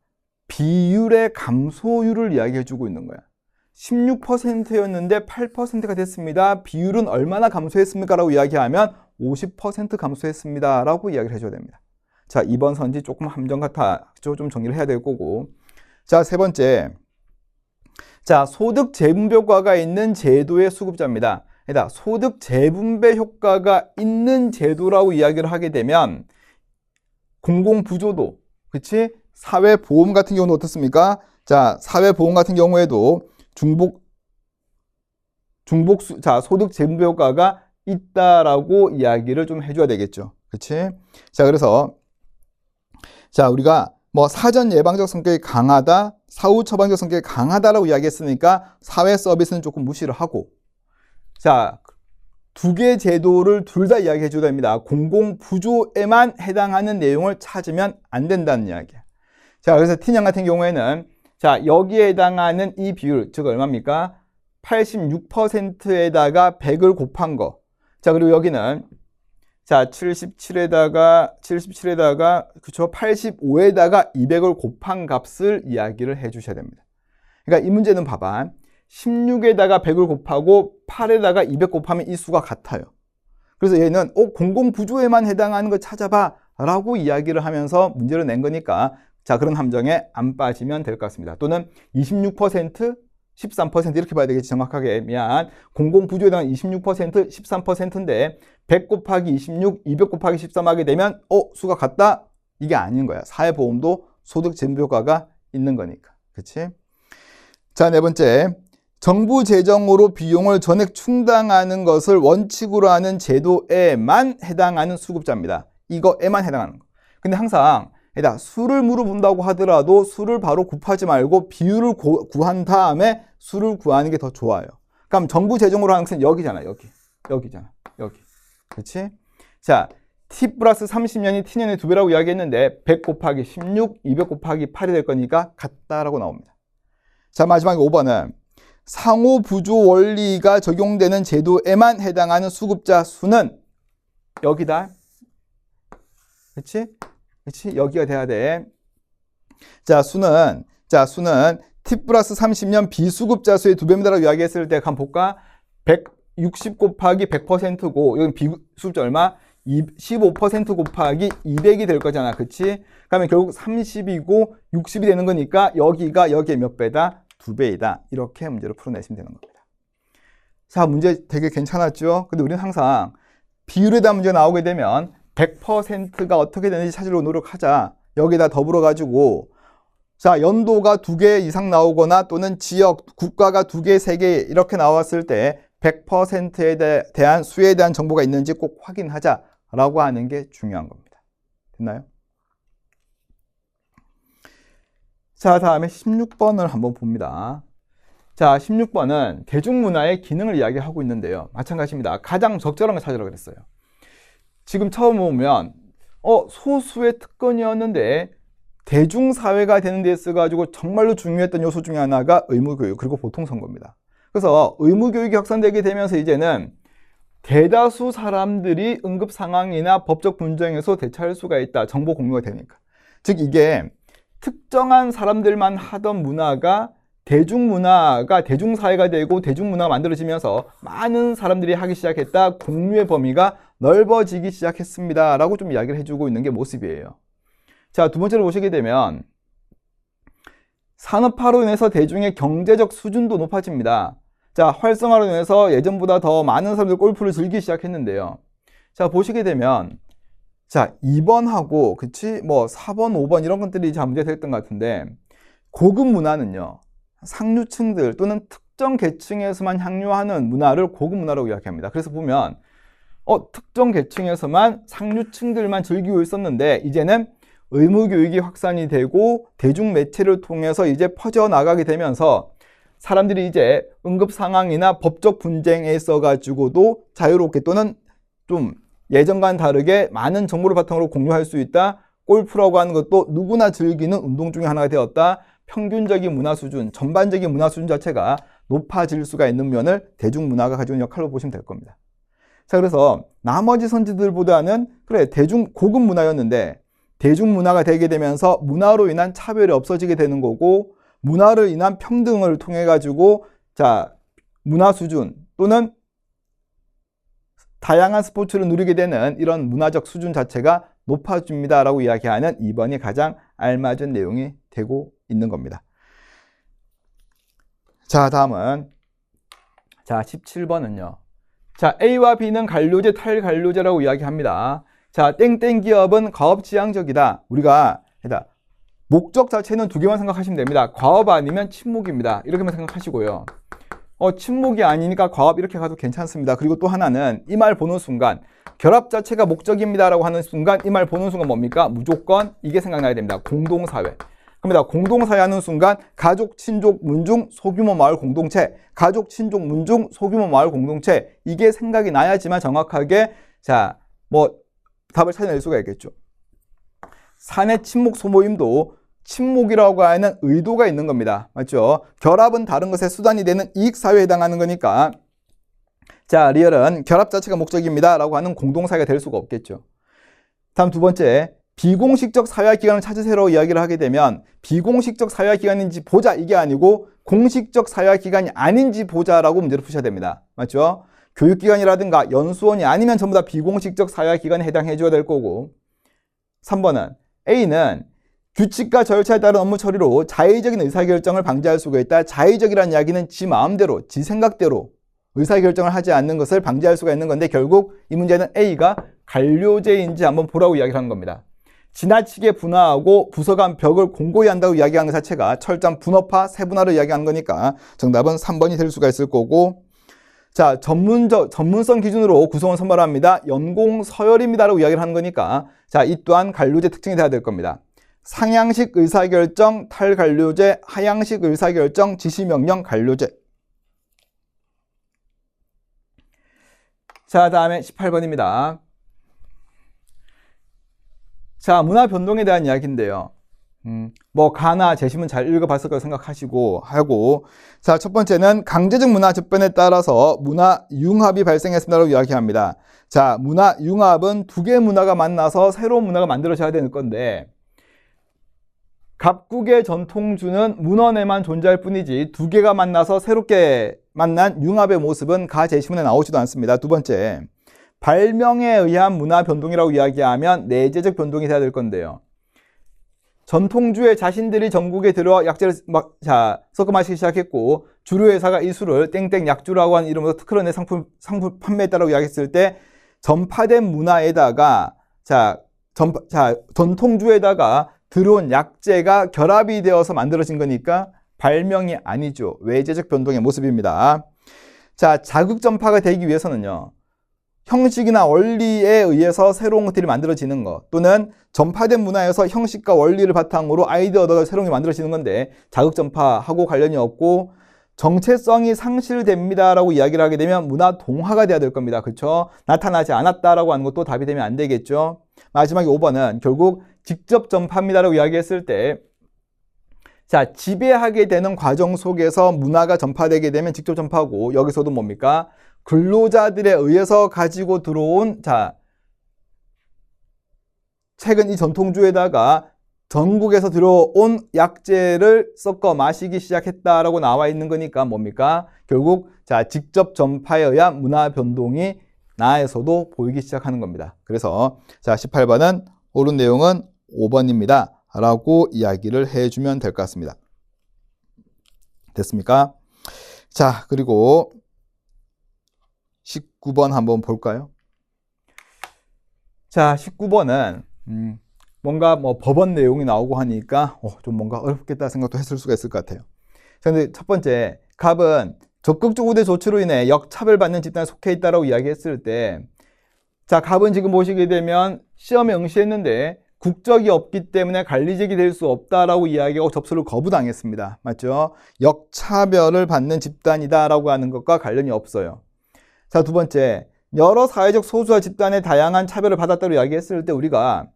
비율의 감소율을 이야기해주고 있는 거야. 16%였는데 8%가 됐습니다. 비율은 얼마나 감소했습니까? 라고 이야기하면 50% 감소했습니다. 라고 이야기를 해줘야 됩니다. 자, 2번 선지 조금 함정 같아. 좀 정리를 해야 될 거고. 자, 세 번째. 자, 소득 재분배 효과가 있는 제도의 수급자입니다. 그러니까 소득 재분배 효과가 있는 제도라고 이야기를 하게 되면 공공부조도, 그치? 사회보험 같은 경우는 어떻습니까? 자, 사회보험 같은 경우에도 자, 소득 재분배 효과가 있다라고 이야기를 좀 해줘야 되겠죠. 그치? 자, 그래서 자, 우리가 뭐 사전 예방적 성격이 강하다, 사후 처방적 성격이 강하다라고 이야기했으니까 사회 서비스는 조금 무시를 하고, 자, 두 개 제도를 둘 다 이야기해 줘야 됩니다. 공공부조에만 해당하는 내용을 찾으면 안 된다는 이야기야. 자, 그래서 t년 같은 경우에는 자, 여기에 해당하는 이 비율, 즉 얼마입니까? 86%에다가 100을 곱한 거. 자, 그리고 여기는 자, 77에다가 그쵸? 85에다가 200을 곱한 값을 이야기를 해 주셔야 됩니다. 그러니까 이 문제는 봐봐. 16에다가 100을 곱하고 8에다가 200 곱하면 이 수가 같아요. 그래서 얘는 공공부조에만 해당하는 거 찾아봐 라고 이야기를 하면서 문제를 낸 거니까 자, 그런 함정에 안 빠지면 될 것 같습니다. 또는 26%, 13% 이렇게 봐야 되겠지. 정확하게. 미안. 공공부조에 대한 26%, 13%인데 100 곱하기 26, 200 곱하기 13 하게 되면 수가 같다? 이게 아닌 거야. 사회보험도 소득 재분배 효과가 있는 거니까. 그치? 자, 네 번째. 정부 재정으로 비용을 전액 충당하는 것을 원칙으로 하는 제도에만 해당하는 수급자입니다. 이거에만 해당하는 거. 근데 항상 수를 물어본다고 하더라도 수를 바로 곱하지 말고 비율을 구한 다음에 수를 구하는 게 더 좋아요. 그럼 정부 재정으로 하는 것은 여기잖아. 여기잖아. 여기. 그렇지? 자, t 플러스 30년이 t년의 2배라고 이야기했는데 100 곱하기 16, 200 곱하기 8이 될 거니까 같다라고 나옵니다. 자, 마지막에 5번은 상호 부조 원리가 적용되는 제도에만 해당하는 수급자 수는 여기다. 그렇지? 그렇지? 여기가 돼야 돼. 자, 수는 t 플러스 30년 비수급자 수의 2배입니다라고 이야기했을 때 한번 볼까? 160 곱하기 100%고 여기 비수급자 얼마? 15% 곱하기 200이 될 거잖아. 그치? 그러면 결국 30이고 60이 되는 거니까 여기에 몇 배다? 2배이다. 이렇게 문제를 풀어내시면 되는 겁니다. 자, 문제 되게 괜찮았죠? 근데 우리는 항상 비율에 대한 문제가 나오게 되면 100%가 어떻게 되는지 찾으려고 노력하자. 여기다 더불어 가지고 자, 연도가 2개 이상 나오거나 또는 지역, 국가가 2개, 3개 이렇게 나왔을 때 100%에 대한 수에 대한 정보가 있는지 꼭 확인하자라고 하는 게 중요한 겁니다. 됐나요? 자, 다음에 16번을 한번 봅니다. 자, 16번은 대중문화의 기능을 이야기하고 있는데요. 마찬가지입니다. 가장 적절한 걸 찾으라고 그랬어요. 지금 처음 보면 소수의 특권이었는데 대중사회가 되는 데 있어가지고 정말로 중요했던 요소 중에 하나가 의무교육 그리고 보통선거입니다. 그래서 의무교육이 확산되게 되면서 이제는 대다수 사람들이 응급상황이나 법적 분쟁에서 대처할 수가 있다. 정보 공유가 되니까. 즉 이게 특정한 사람들만 하던 문화가 대중문화가 대중사회가 되고 대중문화가 만들어지면서 많은 사람들이 하기 시작했다. 공유의 범위가 넓어지기 시작했습니다. 라고 좀 이야기를 해주고 있는 게 모습이에요. 자, 두 번째로 보시게 되면 산업화로 인해서 대중의 경제적 수준도 높아집니다. 자, 활성화로 인해서 예전보다 더 많은 사람들이 골프를 즐기기 시작했는데요. 자, 보시게 되면 자, 2번하고 그치? 뭐 4번, 5번 이런 것들이 잘 문제가 됐던 것 같은데 고급 문화는요. 상류층들 또는 특정 계층에서만 향유하는 문화를 고급 문화라고 이야기합니다. 그래서 보면 특정 계층에서만 상류층들만 즐기고 있었는데 이제는 의무교육이 확산이 되고 대중매체를 통해서 이제 퍼져나가게 되면서 사람들이 이제 응급상황이나 법적 분쟁에 있어가지고도 자유롭게 또는 좀 예전과는 다르게 많은 정보를 바탕으로 공유할 수 있다. 골프라고 하는 것도 누구나 즐기는 운동 중에 하나가 되었다. 평균적인 문화 수준, 전반적인 문화 수준 자체가 높아질 수가 있는 면을 대중문화가 가지고 있는 역할로 보시면 될 겁니다. 자, 그래서 나머지 선지들보다는 그래 고급 문화였는데 대중문화가 되게 되면서 문화로 인한 차별이 없어지게 되는 거고 문화를 인한 평등을 통해 가지고 자, 문화 수준 또는 다양한 스포츠를 누리게 되는 이런 문화적 수준 자체가 높아집니다 라고 이야기하는 2번이 가장 알맞은 내용이 되고 있는 겁니다. 자, 다음은 자, 17번은요. 자, A와 B는 관료제, 탈관료제라고 이야기합니다. 자, 땡땡 기업은 과업지향적이다. 우리가 목적 자체는 2개만 생각하시면 됩니다. 과업 아니면 침묵입니다. 이렇게만 생각하시고요. 침묵이 아니니까 과업 이렇게 가도 괜찮습니다. 그리고 또 하나는 이 말 보는 순간 결합 자체가 목적입니다 라고 하는 순간 이 말 보는 순간 뭡니까? 무조건 이게 생각나야 됩니다. 공동사회. 그럽니다. 공동사회 하는 순간 가족, 친족, 문중, 소규모 마을 공동체, 가족, 친족, 문중, 소규모 마을 공동체 이게 생각이 나야지만 정확하게 자, 뭐 답을 찾아낼 수가 있겠죠. 사내 친목 소모임도 친목이라고 하는 의도가 있는 겁니다. 맞죠? 결합은 다른 것의 수단이 되는 이익사회에 해당하는 거니까 자, 리얼은 결합 자체가 목적입니다 라고 하는 공동사회가 될 수가 없겠죠. 다음 두 번째, 비공식적 사회화기관을 찾으세요라고 이야기를 하게 되면 비공식적 사회화기관인지 보자 이게 아니고 공식적 사회화기관이 아닌지 보자라고 문제를 푸셔야 됩니다. 맞죠? 교육기관이라든가 연수원이 아니면 전부 다 비공식적 사회화기관에 해당해 줘야 될 거고 3번은 A는 규칙과 절차에 따른 업무 처리로 자의적인 의사결정을 방지할 수가 있다. 자의적이라는 이야기는 지 마음대로, 지 생각대로 의사결정을 하지 않는 것을 방지할 수가 있는 건데 결국 이 문제는 A가 관료제인지 한번 보라고 이야기를 하는 겁니다. 지나치게 분화하고 부서 간 벽을 공고히 한다고 이야기하는 것 자체가 철저한 분업화, 세분화를 이야기하는 거니까 정답은 3번이 될 수가 있을 거고 자, 전문성 기준으로 구성원 선발합니다. 연공 서열입니다라고 이야기를 하는 거니까 자, 이 또한 관료제 특징이 돼야 될 겁니다. 상향식 의사결정 탈관료제, 하향식 의사결정 지시명령 관료제. 자, 다음에 18번입니다. 자, 문화 변동에 대한 이야기인데요. 뭐 가나 재심은 잘 읽어봤을 거라고 생각하시고 하고 자, 첫 번째는 강제적 문화 접변에 따라서 문화 융합이 발생했습니다라고 이야기합니다. 자, 문화 융합은 2개의 문화가 만나서 새로운 문화가 만들어져야 되는 건데 각국의 전통주는 문헌 내만 존재할 뿐이지 2개가 만나서 새롭게 만난 융합의 모습은 가 제시문에 나오지도 않습니다. 두 번째, 발명에 의한 문화 변동이라고 이야기하면 내재적 변동이 돼야 될 건데요. 전통주에 자신들이 전국에 들어 약재를 섞어 마시기 시작했고 주류 회사가 이 술을 땡땡 약주라고 하는 이름으로 특허내 상품 판매했다라고 이야기했을 때 전파된 문화에다가 전통주에다가 들어온 약재가 결합이 되어서 만들어진 거니까 발명이 아니죠. 외재적 변동의 모습입니다. 자, 자극 전파가 되기 위해서는요, 형식이나 원리에 의해서 새로운 것들이 만들어지는 것, 또는 전파된 문화에서 형식과 원리를 바탕으로 아이디어가 새로운 게 만들어지는 건데, 자극 전파하고 관련이 없고 정체성이 상실됩니다라고 이야기를 하게 되면 문화 동화가 돼야 될 겁니다. 그렇죠? 나타나지 않았다라고 하는 것도 답이 되면 안 되겠죠. 마지막에 5번은 결국 직접 전파입니다라고 이야기했을 때, 자, 지배하게 되는 과정 속에서 문화가 전파되게 되면 직접 전파고, 여기서도 뭡니까? 근로자들에 의해서 가지고 들어온, 최근 이 전통주에다가 전국에서 들어온 약재를 섞어 마시기 시작했다라고 나와 있는 거니까 뭡니까? 결국, 직접 전파에 의한 문화 변동이 나에서도 보이기 시작하는 겁니다. 그래서, 18번은 옳은 내용은 5번입니다. 라고 이야기를 해주면 될 것 같습니다. 됐습니까? 자, 그리고 19번 한번 볼까요? 자, 19번은 뭔가 법원 내용이 나오고 하니까 좀 뭔가 어렵겠다 생각도 했을 수가 있을 것 같아요. 그런데 첫 번째, 갑은 적극적 우대 조치로 인해 역차별받는 집단에 속해 있다라고 이야기했을 때, 자, 갑은 지금 보시게 되면 시험에 응시했는데 국적이 없기 때문에 관리직이 될 수 없다라고 이야기하고 접수를 거부당했습니다. 맞죠? 역차별을 받는 집단이다라고 하는 것과 관련이 없어요. 자, 두 번째, 여러 사회적 소수와 집단의 다양한 차별을 받았다고 이야기했을 때 우리가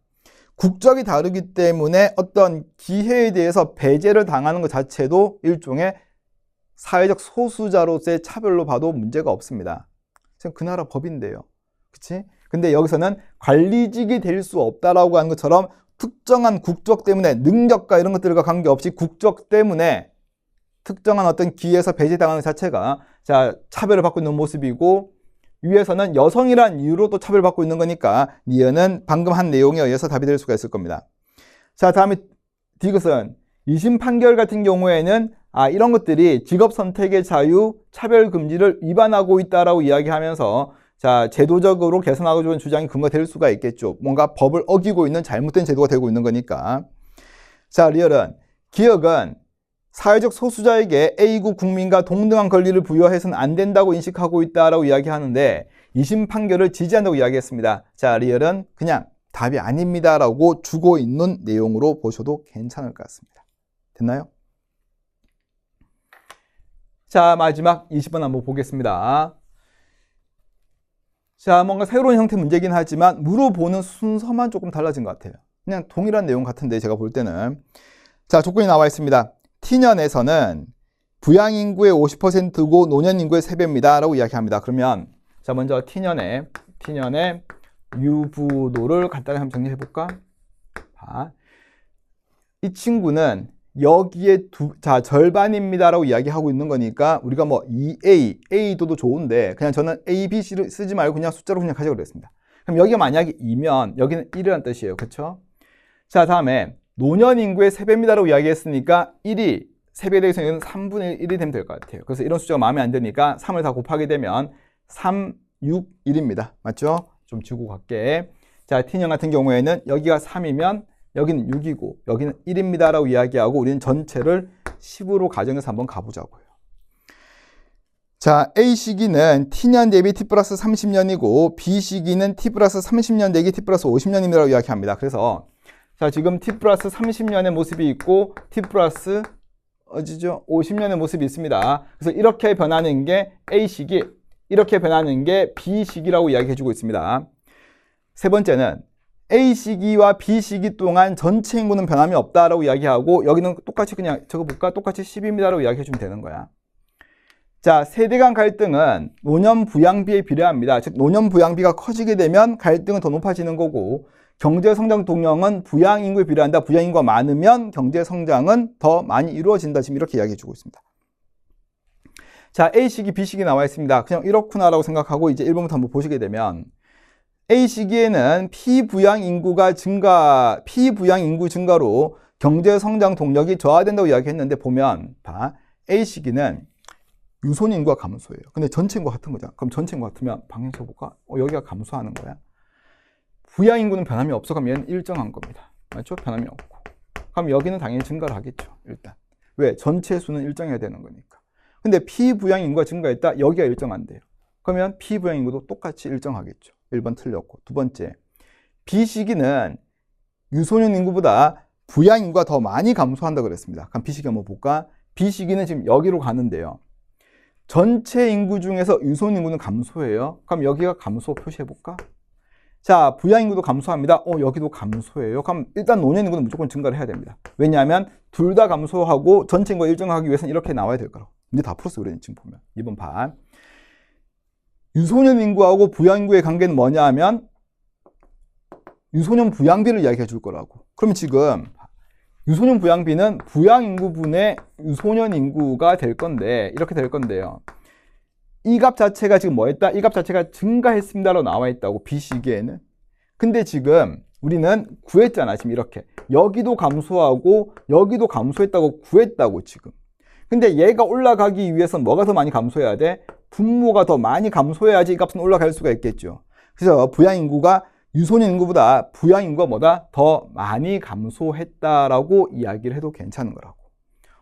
국적이 다르기 때문에 어떤 기회에 대해서 배제를 당하는 것 자체도 일종의 사회적 소수자로서의 차별로 봐도 문제가 없습니다. 지금 그 나라 법인데요. 그치? 근데 여기서는 관리직이 될 수 없다라고 하는 것처럼 특정한 국적 때문에 능력과 이런 것들과 관계없이 국적 때문에 특정한 어떤 기회에서 배제당하는 것 자체가 차별을 받고 있는 모습이고, 위에서는 여성이란 이유로 또 차별받고 있는 거니까 니은은 방금 한 내용에 의해서 답이 될 수가 있을 겁니다. 자, 다음에 디귿은 2심 판결 같은 경우에는 이런 것들이 직업 선택의 자유, 차별 금지를 위반하고 있다라고 이야기하면서 제도적으로 개선하고 싶은 주장이 근거될 수가 있겠죠. 뭔가 법을 어기고 있는 잘못된 제도가 되고 있는 거니까. 자, 리얼은 기억은 사회적 소수자에게 A국 국민과 동등한 권리를 부여해서는 안 된다고 인식하고 있다라고 이야기하는데 2심 판결을 지지한다고 이야기했습니다. 자, 리얼은 그냥 답이 아닙니다라고 주고 있는 내용으로 보셔도 괜찮을 것 같습니다. 됐나요? 자, 마지막 20번 한번 보겠습니다. 자, 뭔가 새로운 형태 문제긴 하지만 물어보는 순서만 조금 달라진 것 같아요. 그냥 동일한 내용 같은데 제가 볼 때는. 자, 조건이 나와 있습니다. T년에서는 부양인구의 50%고 노년인구의 3배입니다 라고 이야기합니다. 그러면 자, 먼저 T년의 유부도를 간단히 한번 정리해 볼까? 이 친구는 여기에 절반입니다 라고 이야기하고 있는 거니까 우리가 2A, A도도 좋은데 그냥 저는 A, B, C를 쓰지 말고 그냥 숫자로 그냥 가자고 그랬습니다. 그럼 여기가 만약에 2면 여기는 1이라는 뜻이에요. 그렇죠? 자, 다음에 노년 인구의 3배입니다 라고 이야기했으니까 1이 3배에 대해서 여기는 3분의 1이 되면 될 것 같아요. 그래서 이런 숫자가 마음에 안 드니까 3을 다 곱하게 되면 3, 6, 1입니다. 맞죠? 좀 지고 갈게. 자, T년 같은 경우에는 여기가 3이면 여기는 6이고 여기는 1입니다 라고 이야기하고 우리는 전체를 10으로 가정해서 한번 가보자고요. 자, A 시기는 T년 대비 T 플러스 30년이고 B 시기는 T 플러스 30년 대비 T 플러스 50년입니다 라고 이야기합니다. 그래서 자, 지금 T 플러스 30년의 모습이 있고 T 플러스 50년의 모습이 있습니다. 그래서 이렇게 변하는 게 A 시기, 이렇게 변하는 게 B 시기라고 이야기해주고 있습니다. 세 번째는 A 시기와 B 시기 동안 전체 인구는 변함이 없다라고 이야기하고 여기는 똑같이 그냥 적어볼까? 똑같이 10입니다라고 이야기해주면 되는 거야. 자, 세대 간 갈등은 노년 부양비에 비례합니다. 즉 노년 부양비가 커지게 되면 갈등은 더 높아지는 거고 경제 성장 동력은 부양 인구에 비례한다. 부양 인구가 많으면 경제 성장은 더 많이 이루어진다. 지금 이렇게 이야기해주고 있습니다. 자, A 시기, B 시기 나와 있습니다. 그냥 이렇구나라고 생각하고 이제 1번부터 한번 보시게 되면 A 시기에는 피부양 인구 증가로 경제 성장 동력이 저하된다고 이야기했는데 보면 A 시기는 유손 인구가 감소해요. 근데 전체 인구가 같은 거잖아. 그럼 전체 인구가 같으면 방향 쳐볼까? 여기가 감소하는 거야. 부양 인구는 변함이 없어. 그럼 얘는 일정한 겁니다. 맞죠? 변함이 없고. 그럼 여기는 당연히 증가를 하겠죠. 일단. 왜? 전체 수는 일정해야 되는 거니까. 근데 피부양 인구가 증가했다? 여기가 일정한데요. 그러면 피부양 인구도 똑같이 일정하겠죠. 1번 틀렸고. 두 번째, B시기는 유소년 인구보다 부양 인구가 더 많이 감소한다고 그랬습니다. 그럼 B시기 한번 볼까? B시기는 지금 여기로 가는데요. 전체 인구 중에서 유소년 인구는 감소해요. 그럼 여기가 감소 표시해볼까? 자, 부양 인구도 감소합니다. 여기도 감소해요. 그럼 일단 노년 인구는 무조건 증가를 해야 됩니다. 왜냐하면 둘 다 감소하고 전체 인구가 일정하기 위해서는 이렇게 나와야 될 거라고. 이제 다 풀었어요. 우리는 지금 보면. 2번 반. 유소년 인구하고 부양 인구의 관계는 뭐냐 하면 유소년 부양비를 이야기해 줄 거라고. 그럼 지금 유소년 부양비는 부양 인구분의 유소년 인구가 될 건데 이렇게 될 건데요. 이 값 자체가 지금 뭐 했다? 이 값 자체가 증가했습니다로 나와 있다고, B시기에는. 근데 지금 우리는 구했잖아. 지금 이렇게. 여기도 감소하고 여기도 감소했다고 구했다고 지금. 근데 얘가 올라가기 위해서는 뭐가 더 많이 감소해야 돼? 분모가 더 많이 감소해야지 이 값은 올라갈 수가 있겠죠. 그래서 부양 인구가 유소년 인구보다 부양 인구가 뭐다? 더 많이 감소했다라고 이야기를 해도 괜찮은 거라고.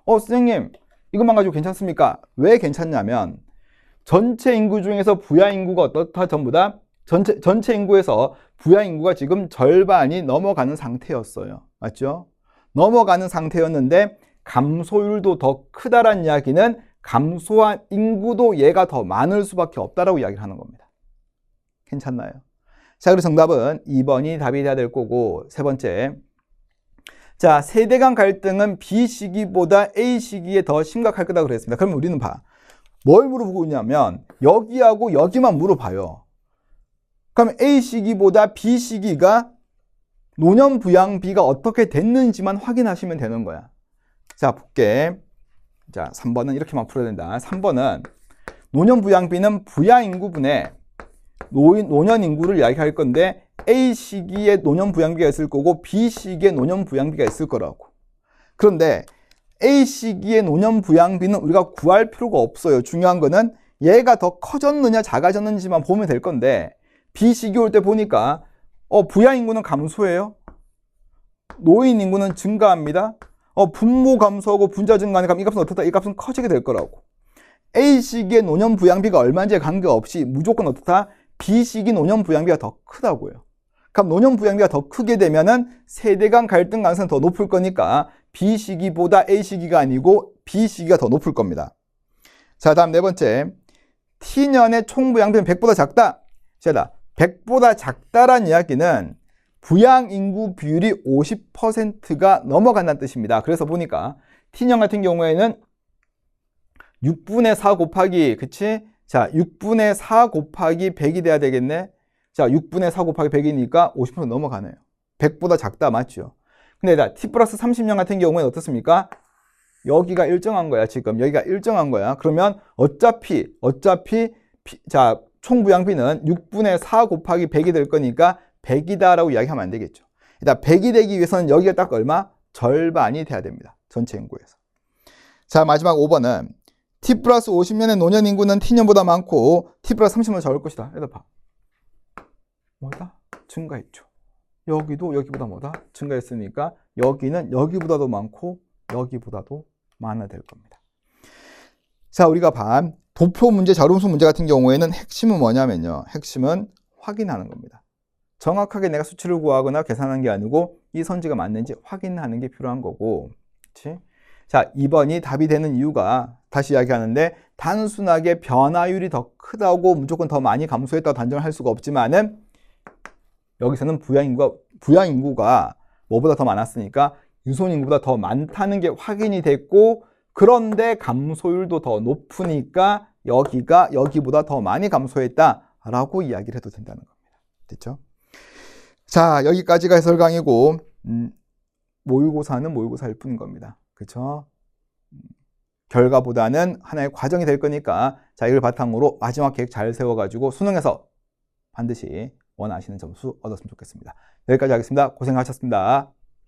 선생님, 이것만 가지고 괜찮습니까? 왜 괜찮냐면 전체 인구 중에서 부양 인구가 어떻다? 전부 다 전체 인구에서 부양 인구가 지금 절반이 넘어가는 상태였어요. 맞죠? 넘어가는 상태였는데 감소율도 더 크다란 이야기는 감소한 인구도 얘가 더 많을 수밖에 없다라고 이야기를 하는 겁니다. 괜찮나요? 자, 그래서 정답은 2번이 답이 돼야 될 거고, 세 번째. 자, 세대 간 갈등은 B 시기보다 A 시기에 더 심각할 거다 그랬습니다. 그러면 우리는 뭘 물어보고 있냐면 여기하고 여기만 물어봐요. 그럼 A 시기보다 B 시기가 노년 부양비가 어떻게 됐는지만 확인하시면 되는 거야. 자, 볼게. 자, 3번은 이렇게만 풀어야 된다. 3번은 노년 부양비는 부양 인구분의 노년 인구를 이야기할 건데 A 시기에 노년 부양비가 있을 거고 B 시기에 노년 부양비가 있을 거라고. 그런데 A 시기의 노년 부양비는 우리가 구할 필요가 없어요. 중요한 거는 얘가 더 커졌느냐 작아졌는지만 보면 될 건데 B 시기 올 때 보니까 부양 인구는 감소해요. 노인 인구는 증가합니다. 분모 감소하고 분자 증가하니까 이 값은 어떻다? 이 값은 커지게 될 거라고. A 시기의 노년 부양비가 얼마인지에 관계없이 무조건 어떻다? B 시기 노년 부양비가 더 크다고요. 그럼 노년 부양비가 더 크게 되면은 세대 간 갈등 가능성이 더 높을 거니까 B 시기보다 A 시기가 아니고 B 시기가 더 높을 겁니다. 자, 다음 네 번째. T년의 총 부양비는 100보다 작다. 자, 100보다 작다란 이야기는 부양 인구 비율이 50%가 넘어간다는 뜻입니다. 그래서 보니까 T년 같은 경우에는 6분의 4 곱하기, 그치? 자, 6분의 4 곱하기 100이 돼야 되겠네. 자, 6분의 4 곱하기 100이니까 50% 넘어가네요. 100보다 작다, 맞죠? 근데 T 플러스 30년 같은 경우에는 어떻습니까? 여기가 일정한 거야, 지금. 여기가 일정한 거야. 그러면 어차피 자, 총 부양비는 6분의 4 곱하기 100이 될 거니까 100이다라고 이야기하면 안 되겠죠. 일단 100이 되기 위해서는 여기가 딱 얼마? 절반이 돼야 됩니다. 전체 인구에서. 자, 마지막 5번은 T 플러스 50년의 노년 인구는 T년보다 많고 T 플러스 30년보다 적을 것이다. 여기다 봐. 뭐다? 증가했죠. 여기도 여기보다 뭐다? 증가했으니까 여기는 여기보다도 많고 여기보다도 많아야 될 겁니다. 자, 우리가 반 도표 문제, 자료음수 문제 같은 경우에는 핵심은 뭐냐면요. 핵심은 확인하는 겁니다. 정확하게 내가 수치를 구하거나 계산하는 게 아니고 이 선지가 맞는지 확인하는 게 필요한 거고. 그렇지? 자, 2번이 답이 되는 이유가 다시 이야기하는데 단순하게 변화율이 더 크다고 무조건 더 많이 감소했다고 단정을 할 수가 없지만은 여기서는 부양 인구가 뭐보다 더 많았으니까 유소년 인구보다 더 많다는 게 확인이 됐고, 그런데 감소율도 더 높으니까 여기가 여기보다 더 많이 감소했다라고 이야기를 해도 된다는 겁니다. 됐죠? 자, 여기까지가 해설 강의고 모의고사는 모의고사일 뿐인 겁니다. 그렇죠? 결과보다는 하나의 과정이 될 거니까 자, 이걸 바탕으로 마지막 계획 잘 세워가지고 수능에서 반드시 원하시는 점수 얻었으면 좋겠습니다. 여기까지 하겠습니다. 고생하셨습니다.